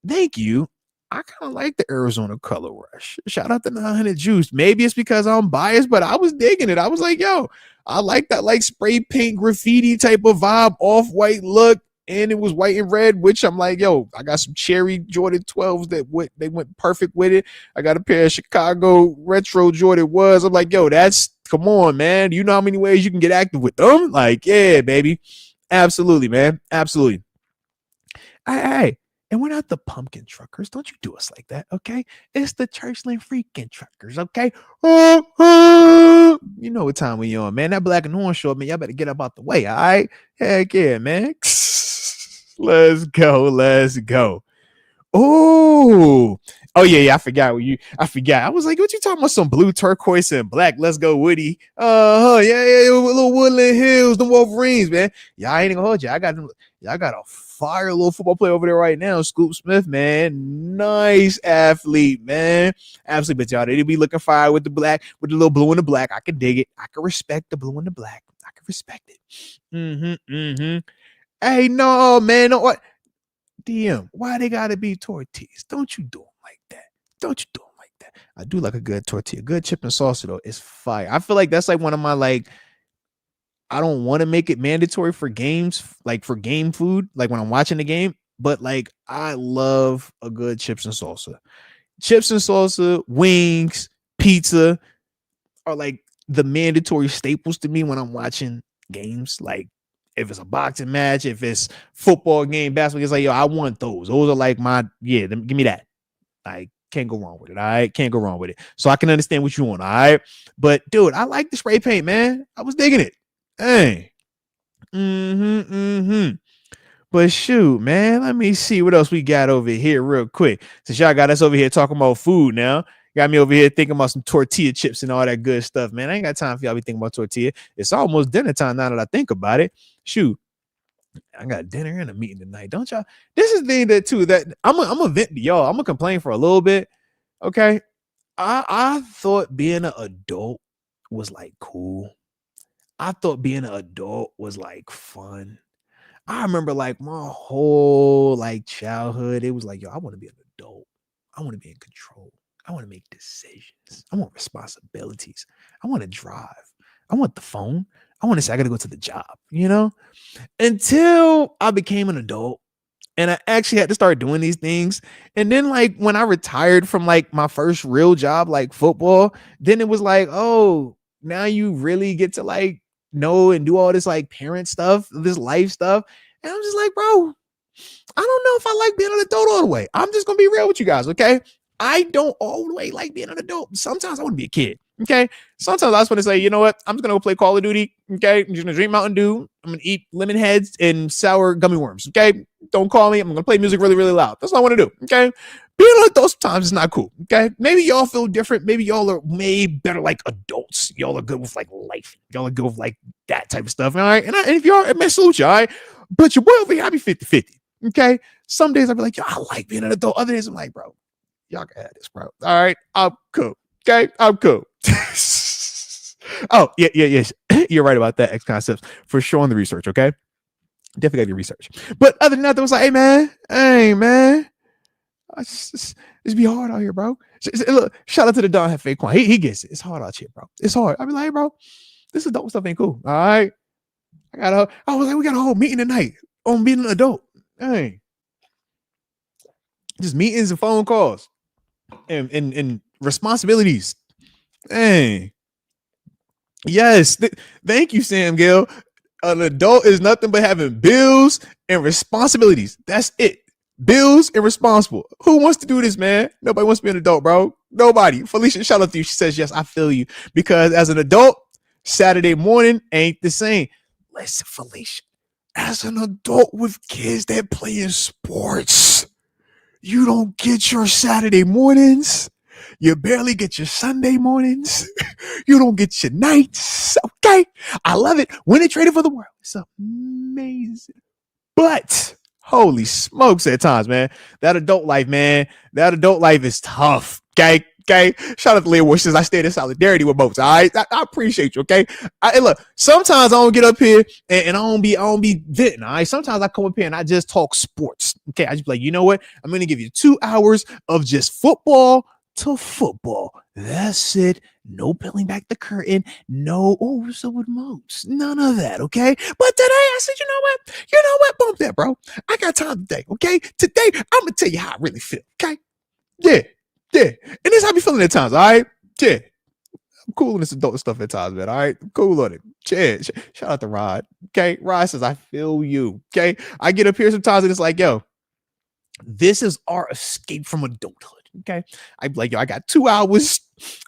Thank you. I kind of like the Arizona color rush. Shout out to 900 Juice. Maybe it's because I'm biased, but I was digging it. I was like, yo, I like that like spray paint graffiti type of vibe, off-white look. And it was white and red, which I'm like, yo, I got some cherry Jordan 12s they went perfect with it. I got a pair of Chicago retro Jordan was. I'm like, yo, come on, man. You know how many ways you can get active with them? Like, yeah, baby. Absolutely, man. Absolutely. Hey, and we're not the pumpkin truckers. Don't you do us like that, okay? It's the Churchland freaking truckers, okay? You know what time we on, man. That black and orange show, man. Y'all better get up out the way, all right? Heck yeah, man. Let's go. Oh yeah. I forgot. I was like, what you talking about? Some blue, turquoise, and black. Let's go, Woody. Yeah. Little Woodland Hills, the Wolverines, man. Yeah, I ain't gonna hold you. Y'all got a fire little football player over there right now, Scoop Smith, man. Nice athlete, man. Absolutely, but y'all, they be looking fire with the black, with the little blue and the black. I can dig it. I can respect the blue and the black. I can respect it. Hey, no, man. No, what? DM, why they gotta be tortillas? Don't you do them like that. I do like a good tortilla. Good chip and salsa, though, is fire. I feel like that's like one of my, like, I don't want to make it mandatory for games, like for game food, like when I'm watching the game, but like I love a good chips and salsa. chips and salsa, wings, pizza are like the mandatory staples to me when I'm watching games. Like if it's a boxing match, if it's football game, basketball, it's like, yo, I want those. Those are like give me that. I can't go wrong with it. All right. Can't go wrong with it. So I can understand what you want. All right. But dude, I like the spray paint, man. I was digging it. Hey. But shoot, man, let me see what else we got over here real quick. Since y'all got us over here talking about food now. Got me over here thinking about some tortilla chips and all that good stuff, man. I ain't got time for y'all be thinking about tortilla. It's almost dinner time now that I think about it. Shoot. I got dinner and a meeting tonight. Don't y'all? This is the thing that too that I'm a vent to y'all. I'm gonna complain for a little bit. Okay. I thought being an adult was like cool. I thought being an adult was like fun. I remember like my whole like childhood, it was like, yo, I want to be an adult. I want to be in control. I want to make decisions. I want responsibilities. I want to drive. I want the phone. I want to say I got to go to the job, you know? Until I became an adult and I actually had to start doing these things. And then like when I retired from like my first real job, like football, then it was like, oh, now you really get to like know and do all this like parent stuff, this life stuff. And I'm just like, bro, I don't know if I like being an adult all the way. I'm just going to be real with you guys, okay? I don't all the way like being an adult. Sometimes I want to be a kid. Okay. Sometimes I just want to say, you know what? I'm just going to go play Call of Duty. Okay. I'm just going to drink Mountain Dew. I'm going to eat lemon heads and sour gummy worms. Okay. Don't call me. I'm going to play music really, really loud. That's what I want to do. Okay. Being an adult sometimes is not cool. Okay. Maybe y'all feel different. Maybe y'all are made better like adults. Y'all are good with like life. Y'all are good with like that type of stuff. All right. And if y'all, I may salute you. All right. But your boy over here, I be 50-50. Okay. Some days I'll be like, yo, I like being an adult. Other days I'm like, bro, y'all can have this, bro. All right. I'm cool. Okay. I'm cool. Oh, yeah. You're right about that. X concepts for sure on the research. Okay. Definitely got your research. But other than that, there was like, hey, man. It's be hard out here, bro. Look, shout out to the Don Hefe Quan. He gets it. It's hard out here, bro. It's hard. I be like, hey, bro, this adult stuff ain't cool. All right. I was like, we got a whole meeting tonight on being an adult. Hey. Just meetings and phone calls and responsibilities. Hey. Yes. Thank you, Sam Gill. An adult is nothing but having bills and responsibilities. That's it. Bills and responsible. Who wants to do this, man? Nobody wants to be an adult, bro. Nobody. Felicia, shout out to you. She says, yes, I feel you. Because as an adult, Saturday morning ain't the same. Listen, Felicia, as an adult with kids that play in sports, you don't get your Saturday mornings. You barely get your Sunday mornings. You don't get your nights. Okay. I love it. When they traded for the world, it's amazing. But holy smokes at times, man. That adult life, man. That adult life is tough. Okay. Shout out to Leah Washington. I stayed in solidarity with Moats. All right. I appreciate you. Okay. Look, sometimes I don't get up here and I don't be venting. All right. Sometimes I come up here and I just talk sports. Okay. I just be like, you know what? I'm going to give you 2 hours of just football to football. That's it. No peeling back the curtain. No, oh, so with Moats. None of that, okay? But today I said, you know what? Bump that, bro. I got time today, okay? Today, I'm going to tell you how I really feel, okay? Yeah. And this is how I be feeling at times, all right? Yeah. I'm cool on this adult stuff at times, man, all right? I'm cool on it. Yeah. Shout out to Rod, okay? Rod says, I feel you, okay? I get up here sometimes and it's like, yo, this is our escape from adulthood. Okay. I'm like, yo, I got 2 hours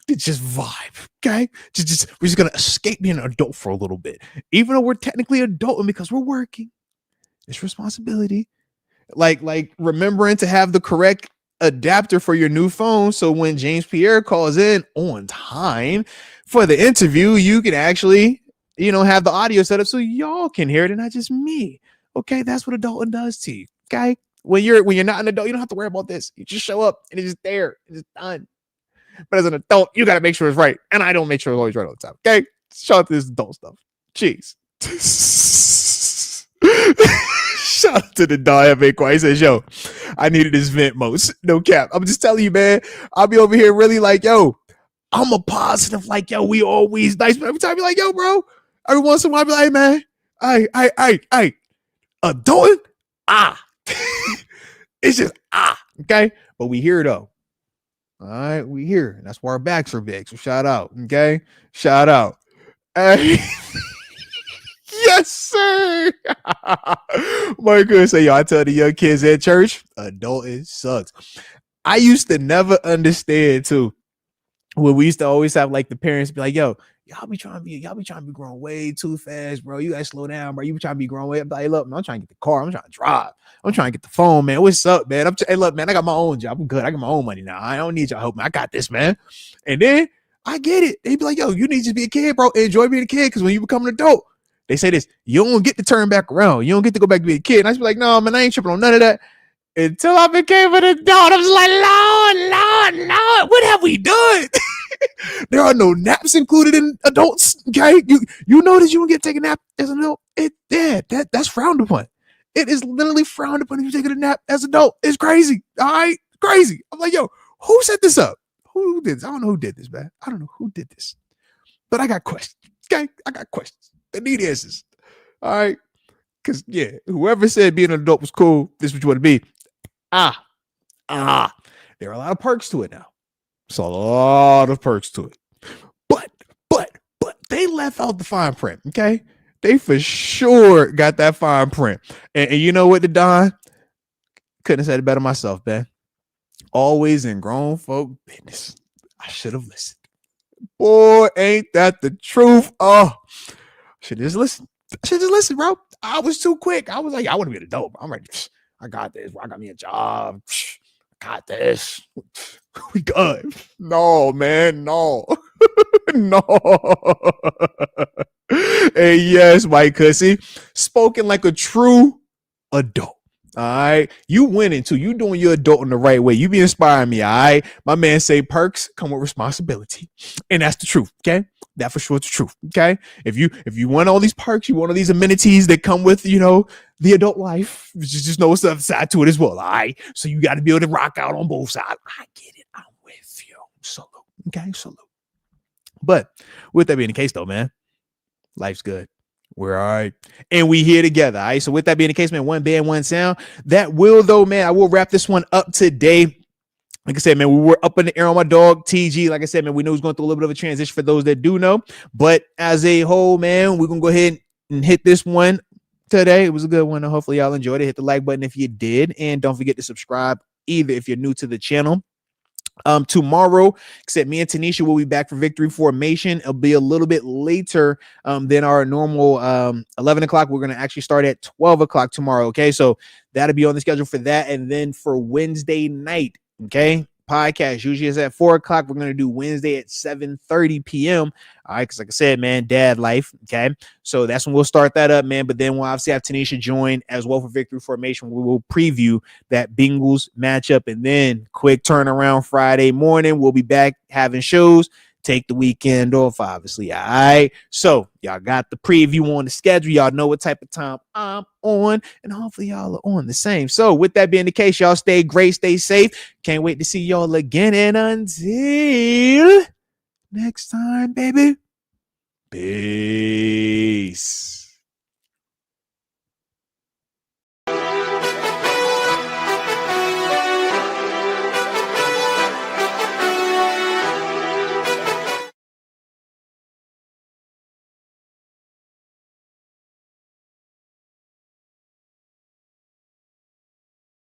to just vibe. Okay. We're just going to escape being an adult for a little bit. Even though we're technically adulting because we're working. It's responsibility. Like remembering to have the correct adapter for your new phone. So when James Pierre calls in on time for the interview, you can actually, have the audio set up so y'all can hear it and not just me. Okay. That's what adulting does to you. Okay. When you're not an adult, you don't have to worry about this. You just show up and it's just there. It's done. But as an adult, you got to make sure it's right. And I don't make sure it's always right all the time. Okay? Shout out to this adult stuff. Jeez. Shout out to the Don He says, yo, I needed this vent, Moats. No cap. I'm just telling you, man. I'll be over here really like, yo, I'm a positive. Like, yo, we always nice. But every time I be like, yo, bro. Every once in a while, I be like, hey, man. I adulting? It's just okay, but we here though. All right, we here. That's why our backs are big. So shout out. Okay. Shout out. Hey. Yes, sir. My good say, yo, I tell the young kids at church, adulting sucks. I used to never understand too. When we used to always have like the parents be like, yo, y'all be trying to be growing way too fast, bro. You guys slow down, bro. You be trying to be growing way up. Like, look, man, I'm trying to get the car. I'm trying to drive. I'm trying to get the phone, man. What's up, man? Hey, look, man, I got my own job. I'm good. I got my own money now. I don't need y'all help, man. I got this, man. And then I get it. They be like, yo, you need to just be a kid, bro. Enjoy being a kid, because when you become an adult, they say this, you don't get to turn back around. You don't get to go back to be a kid. And I just be like, no, man, I ain't tripping on none of that. Until I became an adult, I was like, Lord, what have we done? There are no naps included in adults. Okay, you know that you don't get to take a nap as an adult. That's frowned upon. It is literally frowned upon if you take a nap as an adult. It's crazy. All right, crazy. I'm like, yo, who set this up? Who did this? I don't know who did this, man. I don't know who did this, but I got questions. Okay, I got questions. I need answers. All right, because yeah, whoever said being an adult was cool, this is what you want to be. There are a lot of perks to it now. It's a lot of perks to it. But they left out the fine print, okay? They for sure got that fine print. And you know what, the Don? Couldn't have said it better myself, man. Always in grown folk business. I should have listened. Boy, ain't that the truth? Oh, should just listen. Bro. I was too quick. I was like, I want to be an adult. I'm ready. I got this. I got me a job. I got this. We good. No, man. No. No. Hey, yes, Mike Cussy. Spoken like a true adult. All right. You winning too. You doing your adult in the right way. You be inspiring me. All right. My man say perks come with responsibility. And that's the truth. Okay. That for sure is the truth. Okay. If you want all these perks, you want all these amenities that come with, the adult life, just know what's the other side to it as well. All right. So you got to be able to rock out on both sides. I get it. I'm with you. Salute. Okay. Salute. But with that being the case though, man, life's good. We're all right. And we here together. All right. So with that being the case, man, one band, one sound. That will though, man, I will wrap this one up today. Like I said, man, we were up in the air on my dog, TG. Like I said, man, we know he's going through a little bit of a transition for those that do know. But as a whole, man, we're going to go ahead and hit this one today. It was a good one. Hopefully y'all enjoyed it. Hit the like button if you did. And don't forget to subscribe either if you're new to the channel. Tomorrow, except me and Tanisha will be back for Victory Formation. It'll be a little bit later than our normal 11 o'clock. We're going to actually start at 12 o'clock tomorrow. Okay, so that'll be on the schedule for that. And then for Wednesday night, okay, podcast usually is at 4 o'clock. We're going to do Wednesday at 7:30 p.m. All right, because like I said, man, dad life. Okay, so that's when we'll start that up, man. But then we'll obviously have Tanisha join as well for Victory Formation. We will preview that Bengals matchup, and then quick turnaround Friday morning. We'll be back having shows. Take the weekend off, obviously. All right. So y'all got the preview on the schedule. Y'all know what type of time I'm on, and hopefully y'all are on the same. So with that being the case, y'all stay great, stay safe. Can't wait to see y'all again. And until next time, baby.